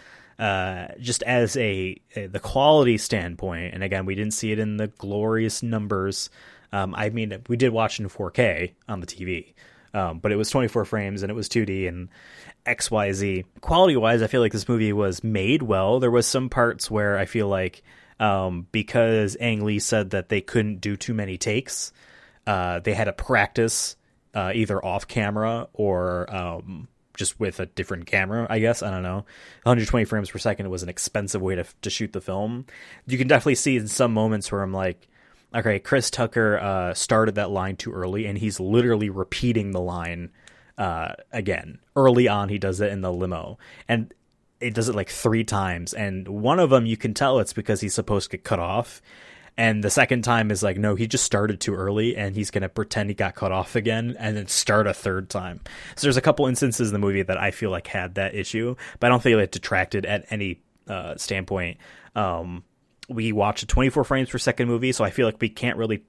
Speaker 3: Just as the quality standpoint, and again, we didn't see it in the glorious numbers. I mean, we did watch in 4K on the TV, but it was 24 frames and it was 2D and XYZ. Quality-wise, I feel like this movie was made well. There was some parts where I feel like because Ang Lee said that they couldn't do too many takes, they had to practice either off camera or just with a different camera, I guess. I don't know. 120 frames per second was an expensive way to shoot the film. You can definitely see in some moments where I'm like, okay, Chris Tucker started that line too early, and he's literally repeating the line again. Early on, he does it in the limo, and it does it like 3 times. And one of them, you can tell it's because he's supposed to get cut off. And the second time is like, no, he just started too early and he's going to pretend he got cut off again and then start a third time. So there's a couple instances in the movie that I feel like had that issue, but I don't feel it detracted at any standpoint. We watched a 24 frames per second movie, so I feel like we can't really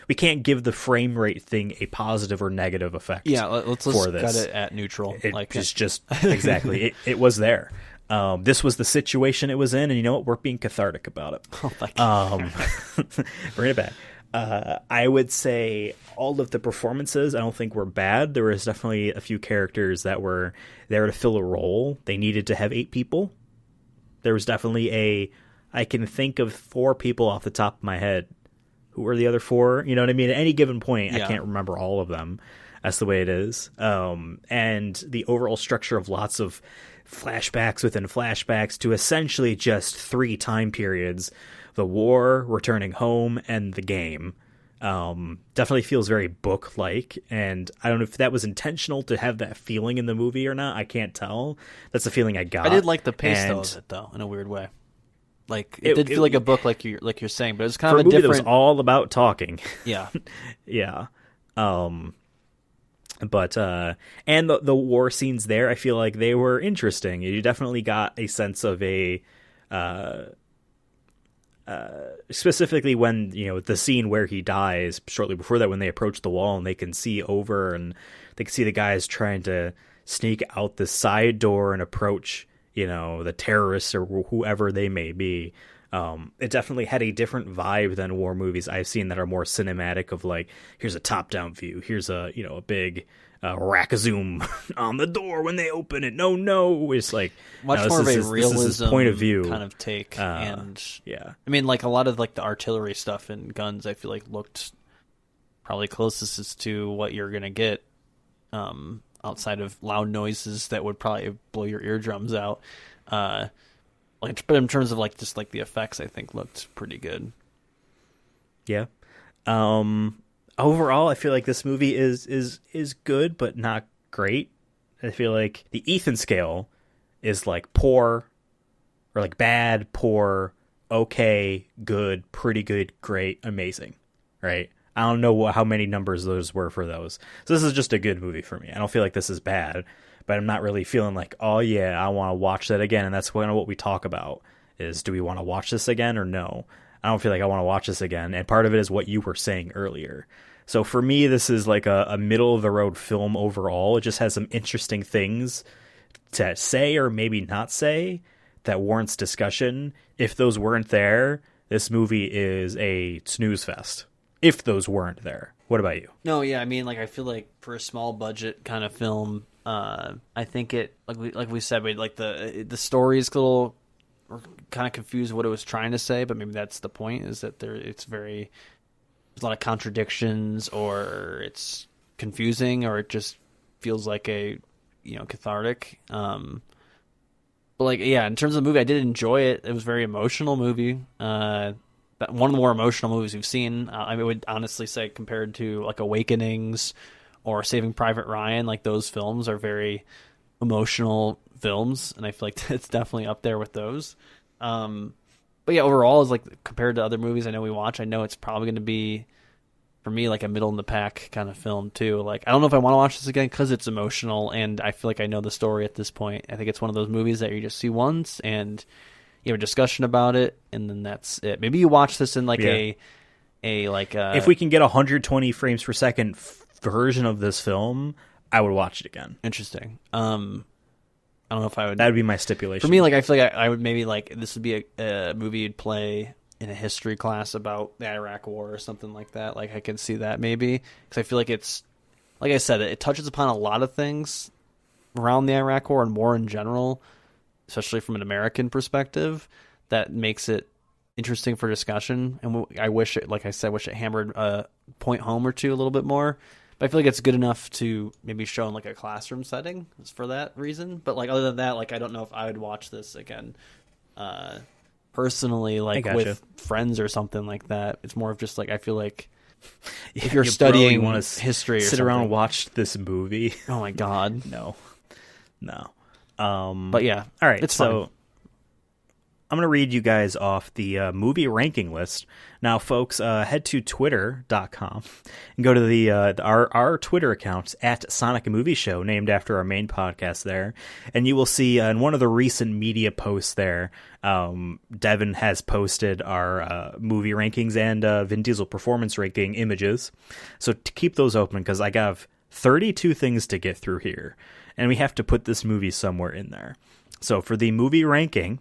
Speaker 3: we can't give the frame rate thing a positive or negative effect.
Speaker 4: Yeah, let's cut it at neutral.
Speaker 3: It's just exactly, it was there. This was the situation it was in, and you know what? We're being cathartic about it.
Speaker 4: Oh my God.
Speaker 3: Bring it back. I would say all of the performances I don't think were bad. There was definitely a few characters that were there to fill a role. They needed to have 8 people. There was definitely I can think of 4 people off the top of my head. Who were the other 4? You know what I mean? At any given point, I can't remember all of them. That's the way it is. And the overall structure of lots of flashbacks within flashbacks to essentially just 3 time periods: the war, returning home, and the game. Definitely feels very book-like, and I don't know if that was intentional to have that feeling in the movie or not. I can't tell. That's the feeling I got.
Speaker 4: I did like the pace of it, though, in a weird way. Like it did feel like a book, like you're saying, but it was kind of a
Speaker 3: movie
Speaker 4: different.
Speaker 3: That was all about talking.
Speaker 4: Yeah,
Speaker 3: yeah. But and the war scenes there, I feel like they were interesting. You definitely got a sense of specifically when, you know, the scene where he dies shortly before that, when they approach the wall and they can see over and they can see the guys trying to sneak out the side door and approach, you know, the terrorists or whoever they may be. It definitely had a different vibe than war movies I've seen that are more cinematic, of like, here's a top-down view, here's a big rack zoom on the door when they open it. No, it's like
Speaker 4: much more of a realism
Speaker 3: point of view
Speaker 4: kind of take. And
Speaker 3: yeah,
Speaker 4: I mean, like a lot of like the artillery stuff and guns, I feel like looked probably closest to what you're gonna get, outside of loud noises that would probably blow your eardrums out. But in terms of like just like the effects, I think looked pretty good.
Speaker 3: Yeah. Overall, I feel like this movie is good, but not great. I feel like the Ethan scale is like poor, or like bad, poor, okay, good, pretty good, great, amazing, right? I don't know how many numbers those were for those. So this is just a good movie for me. I don't feel like this is bad, but I'm not really feeling like, oh yeah, I want to watch that again. And that's kind of what we talk about is, do we want to watch this again or no? I don't feel like I want to watch this again. And part of it is what you were saying earlier. So for me, this is like a middle of the road film overall. It just has some interesting things to say or maybe not say that warrants discussion. If those weren't there, this movie is a snooze fest. If those weren't there. What about you?
Speaker 4: No, yeah, I mean, like I feel like for a small budget kind of film, I think it like we said, like the story is a little, we're kind of confused what it was trying to say, but maybe that's the point, is that there's a lot of contradictions, or it's confusing, or it just feels like a, cathartic. But like, yeah, in terms of the movie, I did enjoy it. It was a very emotional movie. One of the more emotional movies we've seen. I would honestly say, compared to like Awakenings or Saving Private Ryan, like those films are very emotional films, and I feel like it's definitely up there with those. But yeah, overall, is like compared to other movies I know we watch, I know it's probably going to be, for me, like a middle in the pack kind of film too. Like, I don't know if I want to watch this again because it's emotional, and I feel like I know the story at this point. I think it's one of those movies that you just see once and you have a discussion about it, and then that's it. Maybe you watch this in like if
Speaker 3: we can get 120 frames per second version of this film, I would watch it again.
Speaker 4: Interesting. I don't know if I would.
Speaker 3: That would be my stipulation.
Speaker 4: For me, like I feel like I would maybe like this would be a movie you'd play in a history class about the Iraq War or something like that. Like I can see that maybe, because I feel like it's, like I said, it touches upon a lot of things around the Iraq War and war in general, especially from an American perspective, that makes it interesting for discussion. And I wish it, like I said, wish it hammered a point home or two a little bit more. But I feel like it's good enough to maybe show in like a classroom setting for that reason. But like other than that, like I don't know if I would watch this again personally, like with friends or something like that. It's more of just like, I feel like if you're studying history or
Speaker 3: sit
Speaker 4: something,
Speaker 3: around and watch this movie.
Speaker 4: Oh my God.
Speaker 3: No.
Speaker 4: But yeah,
Speaker 3: all right.
Speaker 4: It's
Speaker 3: so
Speaker 4: fun.
Speaker 3: I'm going to read you guys off the movie ranking list. Now, folks, head to twitter.com and go to the our Twitter account at Sonic and Movie Show, named after our main podcast there. And you will see in one of the recent media posts there, Devin has posted our movie rankings and Vin Diesel performance ranking images. So to keep those open, because I have 32 things to get through here, and we have to put this movie somewhere in there. So for the movie ranking,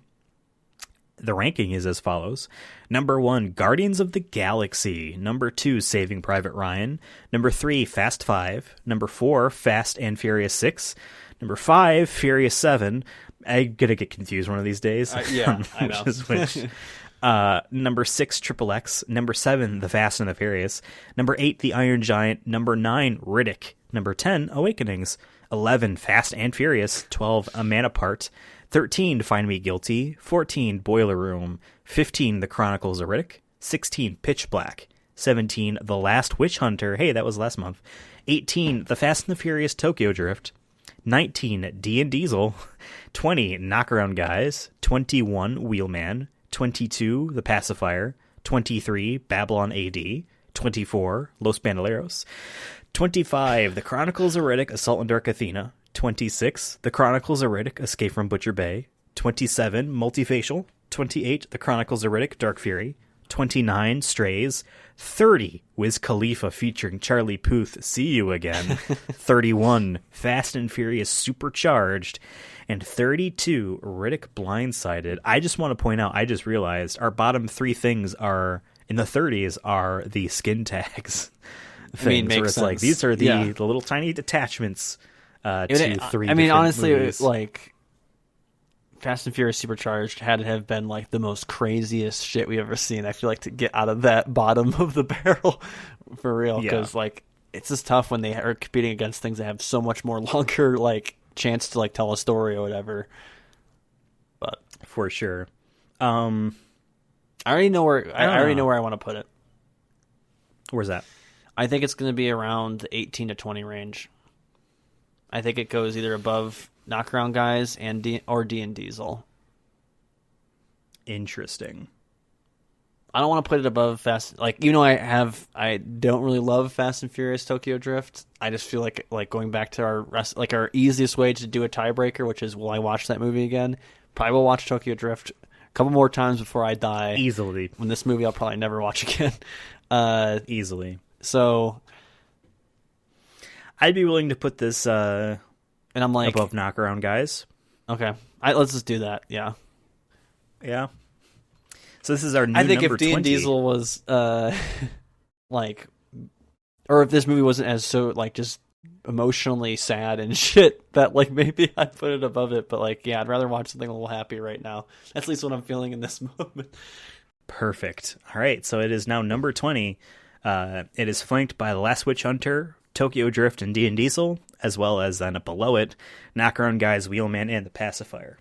Speaker 3: the ranking is as follows. Number 1, Guardians of the Galaxy. Number 2, Saving Private Ryan. Number 3, Fast 5. Number 4, Fast and Furious 6. Number 5, Furious 7. I'm going to get confused one of these days.
Speaker 4: Yeah, I know.
Speaker 3: Which is which. Number 6, Triple X. Number 7, The Fast and the Furious. Number 8, The Iron Giant. Number 9, Riddick. Number 10, Awakenings. 11, Fast and Furious. 12, A Man Apart. 13, Find Me Guilty. 14, Boiler Room. 15, The Chronicles of Riddick. 16, Pitch Black. 17, The Last Witch Hunter. Hey, that was last month. 18, The Fast and the Furious Tokyo Drift. 19, Vin Diesel. 20, Knockaround Guys. 21, Wheelman. 22, The Pacifier. 23, Babylon AD. 24, Los Bandoleros. 25, The Chronicles of Riddick, Assault on Dark Athena. 26, The Chronicles of Riddick, Escape from Butcher Bay. 27, Multifacial. 28, The Chronicles of Riddick, Dark Fury. 29, Strays. 30, Wiz Khalifa featuring Charlie Puth, See You Again. 31, Fast and Furious Supercharged. And 32, Riddick Blindsided. I just want to point out, I just realized our bottom 3 things are in the 30s are the skin tags things, where it's
Speaker 4: sense.
Speaker 3: like these are the little tiny detachments to 3.
Speaker 4: I mean, honestly,
Speaker 3: movies.
Speaker 4: like Fast and Furious Supercharged had to have been like the most craziest shit we ever seen. I feel like to get out of that bottom of the barrel for real, because like it's just tough when they are competing against things that have so much more longer like chance to like tell a story or whatever. But
Speaker 3: for sure,
Speaker 4: I already know where I already know where I want to put it.
Speaker 3: Where's that?
Speaker 4: I think it's going to be around the 18 to 20 range. I think it goes either above Knockaround Guys or Vin Diesel.
Speaker 3: Interesting.
Speaker 4: I don't want to put it above Fast. Like, even though I don't really love Fast and Furious Tokyo Drift. I just feel like going back to our easiest way to do a tiebreaker, which is will I watch that movie again? Probably will watch Tokyo Drift a couple more times before I die.
Speaker 3: Easily.
Speaker 4: When this movie I'll probably never watch again.
Speaker 3: Easily.
Speaker 4: So
Speaker 3: I'd be willing to put this
Speaker 4: and I'm like
Speaker 3: above Knockaround Guys.
Speaker 4: Okay. Let's just do that. Yeah.
Speaker 3: Yeah. So this is our new
Speaker 4: I think
Speaker 3: number
Speaker 4: if Vin
Speaker 3: 20.
Speaker 4: Diesel was like, or if this movie wasn't as so like just emotionally sad and shit, that like maybe I'd put it above it. But like, yeah, I'd rather watch something a little happy right now. That's at least what I'm feeling in this moment.
Speaker 3: Perfect. All right. So it is now number 20. It is flanked by The Last Witch Hunter, Tokyo Drift, and Vin Diesel, as well as then below it, Knockaround Guys, Wheelman, and The Pacifier.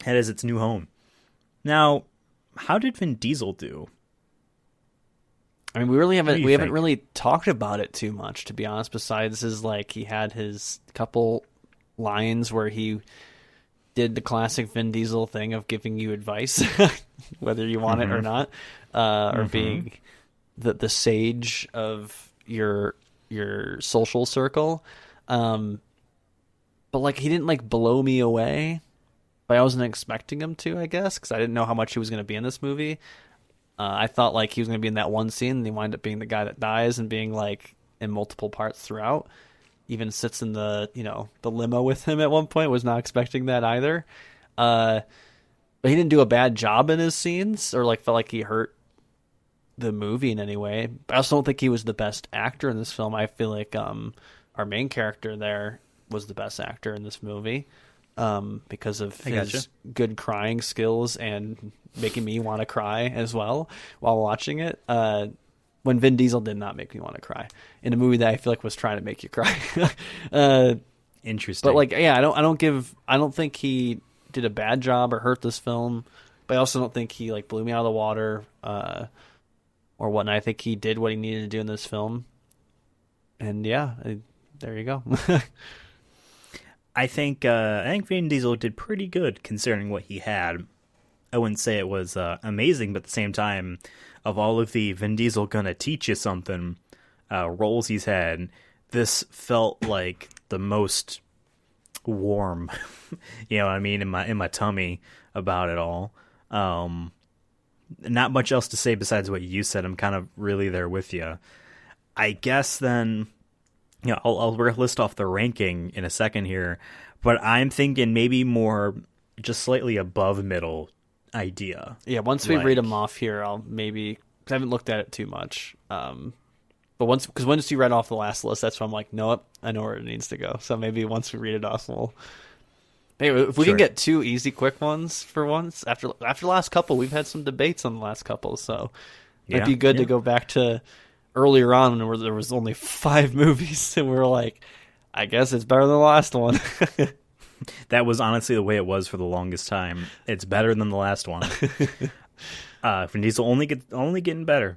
Speaker 3: That is its new home. Now, how did Vin Diesel do?
Speaker 4: I mean, we haven't really talked about it too much, to be honest. Besides, his like he had his couple lines where he did the classic Vin Diesel thing of giving you advice, whether you want it or not, or being the sage of your social circle. But like he didn't like blow me away. But I wasn't expecting him to, I guess, because I didn't know how much he was going to be in this movie. I thought like he was going to be in that one scene, and he wound up being the guy that dies and being like in multiple parts throughout. Even sits in the limo with him at one point. Was not expecting that either. But he didn't do a bad job in his scenes, or like felt like he hurt the movie in any way. But I also don't think he was the best actor in this film. I feel like our main character there was the best actor in this movie. Because of his good crying skills and making me want to cry as well while watching it. When Vin Diesel did not make me want to cry in a movie that I feel like was trying to make you cry.
Speaker 3: Interesting.
Speaker 4: But like, yeah, I don't think he did a bad job or hurt this film, but I also don't think he like blew me out of the water, or whatnot. I think he did what he needed to do in this film. And yeah, there you go. I
Speaker 3: think Vin Diesel did pretty good considering what he had. I wouldn't say it was amazing, but at the same time, of all of the Vin Diesel gonna teach you something roles he's had, this felt like the most warm, you know what I mean, in my tummy about it all. Not much else to say besides what you said. I'm kind of really there with you. I guess then, you know, I'll list off the ranking in a second here, but I'm thinking maybe more just slightly above middle idea.
Speaker 4: Yeah, once we read them off here, I'll maybe, cause I haven't looked at it too much. But once you read off the last list, that's when I'm like, nope, I know where it needs to go. So maybe once we read it off, we'll. Maybe if we can get two easy, quick ones for once. After the last couple, we've had some debates on the last couple, so it'd be good to go back to earlier on where there was only 5 movies, and we were like, I guess it's better than the last one.
Speaker 3: That was honestly the way it was for the longest time. It's better than the last one. Vin Diesel only getting better.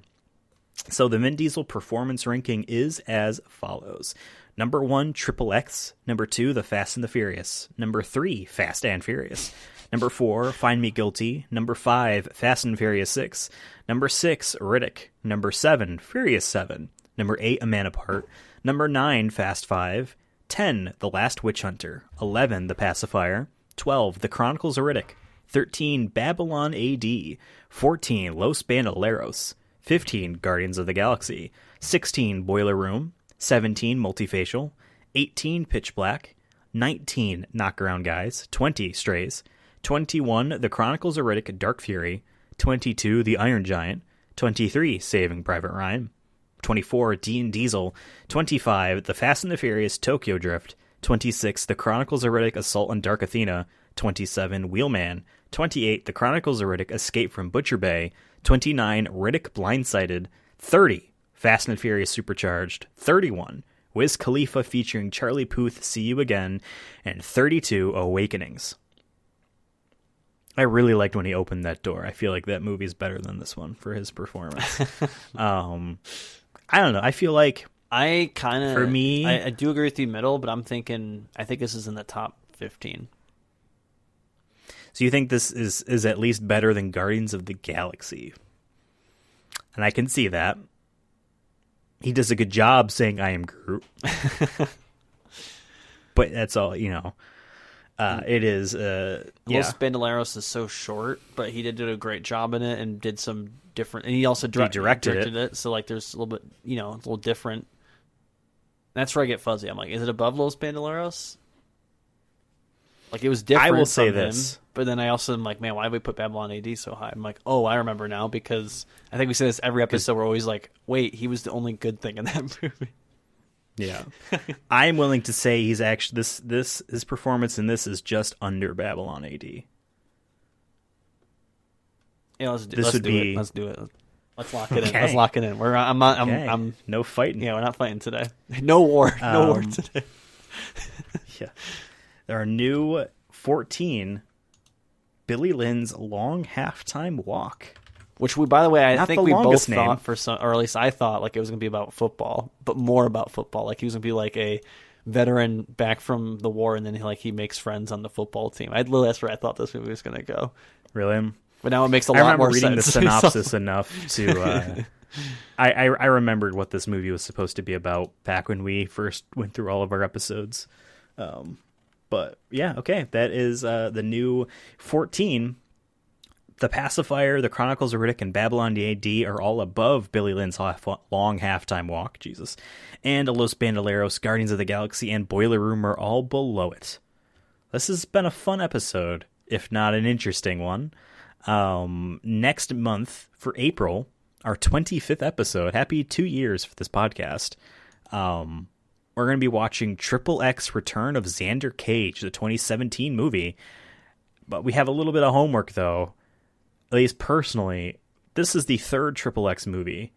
Speaker 3: So the Vin Diesel performance ranking is as follows. Number 1, XXX. Number 2, The Fast and the Furious. Number 3, Fast and Furious. Number 4, Find Me Guilty. Number 5, Fast and Furious 6. Number 6, Riddick. Number 7, Furious 7. Number 8, A Man Apart. Number 9, Fast 5. 10, The Last Witch Hunter. 11, The Pacifier. 12, The Chronicles of Riddick. 13, Babylon AD. 14, Los Bandoleros. 15, Guardians of the Galaxy. 16, Boiler Room. 17, Multifacial. 18, Pitch Black. 19, Knockaround Guys. 20, Strays. 21, The Chronicles of Riddick, Dark Fury. 22, The Iron Giant. 23, Saving Private Ryan. 24, Vin Diesel. 25, The Fast and the Furious, Tokyo Drift. 26, The Chronicles of Riddick, Assault on Dark Athena. 27, Wheelman. 28, The Chronicles of Riddick, Escape from Butcher Bay. 29, Riddick Blindsided. 30, Fast and Furious Supercharged. 31, Wiz Khalifa featuring Charlie Puth, See You Again. And 32, Awakenings. I really liked when he opened that door. I feel like that movie is better than this one for his performance. I don't know. I feel like for me,
Speaker 4: I do agree with you middle, but I think this is in the top 15.
Speaker 3: So you think this is at least better than Guardians of the Galaxy? And I can see that. He does a good job saying I am Groot. But that's all, you know. It is
Speaker 4: Los Bandoleros is so short, but he did a great job in it and did some different, and he also directed it. So like there's a little bit, you know, it's a little different. That's where I get fuzzy. I'm like, is it above Los Bandoleros? Like it was different.
Speaker 3: I will say
Speaker 4: from
Speaker 3: this,
Speaker 4: him, but then I also am like, man, why did we put Babylon AD so high? I'm like, oh, I remember now, because I think we say this every episode. We're always like, wait, he was the only good thing in that movie.
Speaker 3: Yeah, I'm willing to say he's actually his performance in this is just under Babylon AD.
Speaker 4: Yeah, let's do it. Let's lock it in.
Speaker 3: Okay.
Speaker 4: Let's lock it in. I'm
Speaker 3: no fighting.
Speaker 4: Yeah, we're not fighting today. No war. No war today.
Speaker 3: Yeah, there are new 14. Billy Lynn's Long Halftime Walk.
Speaker 4: Which by the way, I think we both
Speaker 3: thought
Speaker 4: or at least I thought, like it was going to be about football, but more about football. Like he was going to be like a veteran back from the war, and then he makes friends on the football team. That's where I thought this movie was going to go.
Speaker 3: Really?
Speaker 4: But now it makes a lot more sense.
Speaker 3: I remember reading the synopsis enough to. I remembered what this movie was supposed to be about back when we first went through all of our episodes. But yeah, okay, that is the new 14. The Pacifier, The Chronicles of Riddick, and Babylon AD are all above Billy Lynn's Long Halftime Walk, Jesus. And Los Bandoleros, Guardians of the Galaxy, and Boiler Room are all below it. This has been a fun episode, if not an interesting one. Next month, for April, our 25th episode, happy 2 years for this podcast, we're going to be watching XXX Return of Xander Cage, the 2017 movie. But we have a little bit of homework, though. At least personally, this is the third XXX movie.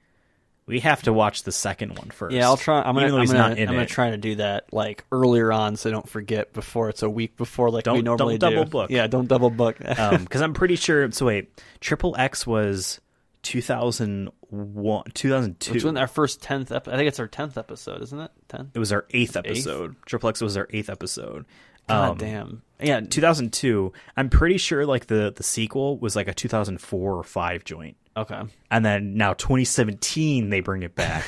Speaker 3: We have to watch the second one first.
Speaker 4: Yeah, I'll try. I'm gonna try to do that like earlier on, so I don't forget before it's a week before, like we normally do.
Speaker 3: Don't double book.
Speaker 4: Yeah, don't double book.
Speaker 3: Because I'm pretty sure. So wait, XXX was 2001, 2002.
Speaker 4: Which was our first 10th. I think it's our 10th episode, isn't it? 10.
Speaker 3: It was our 8th episode. XXX was our 8th episode.
Speaker 4: God damn. Yeah,
Speaker 3: 2002. I'm pretty sure like the sequel was like a 2004 or 5 joint.
Speaker 4: okay.
Speaker 3: And then now 2017 they bring it back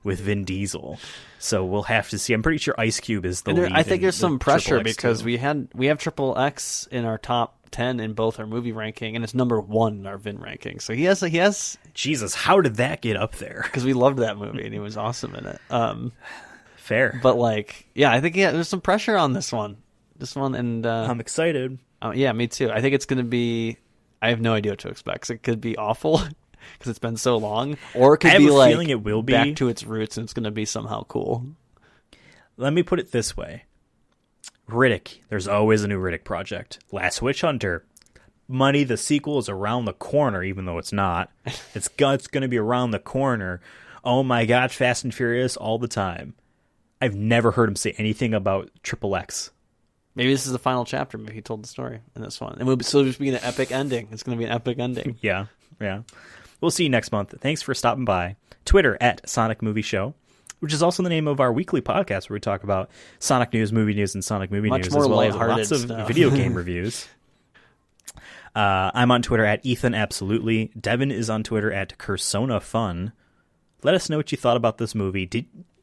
Speaker 3: with Vin Diesel. So we'll have to see. I'm pretty sure Ice Cube is the lead.
Speaker 4: I think
Speaker 3: in
Speaker 4: there's
Speaker 3: the
Speaker 4: some pressure
Speaker 3: Triple X
Speaker 4: because
Speaker 3: too.
Speaker 4: we have Triple X in our top 10 in both our movie ranking, and it's number 1 in our Vin ranking. So he has
Speaker 3: Jesus, how did that get up there?
Speaker 4: because we loved that movie and he was awesome in it.
Speaker 3: Fair.
Speaker 4: But like, yeah, I think there's some pressure on this one. And
Speaker 3: I'm excited.
Speaker 4: yeah, me too. I think it's going to be. I have no idea what to expect. 'Cause it could be awful because it's been so long, or it could
Speaker 3: I have
Speaker 4: be
Speaker 3: a
Speaker 4: like
Speaker 3: feeling it will be.
Speaker 4: back to its roots and it's going to be somehow cool.
Speaker 3: Let me put it this way. Riddick. There's always a new Riddick project. Last Witch Hunter. Money, the sequel is around the corner, even though it's not. It's going to be around the corner. Oh my God, Fast and Furious all the time. I've never heard him say anything about Triple X.
Speaker 4: Maybe this is the final chapter. Maybe he told the story in this one. And it'll still just be an epic ending. It's going to be an epic ending.
Speaker 3: Yeah. We'll see you next month. Thanks for stopping by. Twitter at Sonic Movie Show, which is also the name of our weekly podcast where we talk about Sonic news, movie news, and Sonic movie
Speaker 4: Much
Speaker 3: news,
Speaker 4: more
Speaker 3: as well as
Speaker 4: lighthearted
Speaker 3: lots of
Speaker 4: stuff.
Speaker 3: video game reviews. I'm on Twitter at Ethan Absolutely. Devin is on Twitter at Cursona Fun. Let us know what you thought about this movie.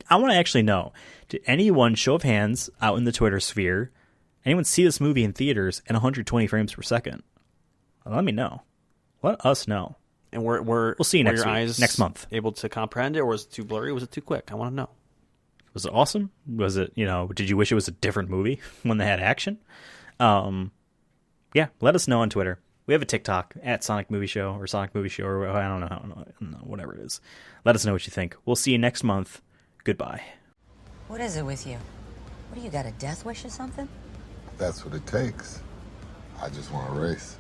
Speaker 3: I want to actually know, did anyone, show of hands, out in the Twitter sphere, anyone see this movie in theaters at 120 frames per second? Let me know. Let us know.
Speaker 4: And we'll
Speaker 3: see you next
Speaker 4: your
Speaker 3: week,
Speaker 4: eyes
Speaker 3: next month.
Speaker 4: able to comprehend it, or was it too blurry? Was it too quick? I want to know.
Speaker 3: Was it awesome? Was it, did you wish it was a different movie when they had action? Yeah, let us know on Twitter. We have a TikTok at Sonic Movie Show or Sonic Movie Show, or I don't know, whatever it is. Let us know what you think. We'll see you next month. Goodbye.
Speaker 1: What is it with you? What do you got, a death wish or something?
Speaker 2: That's what it takes. I just want to race.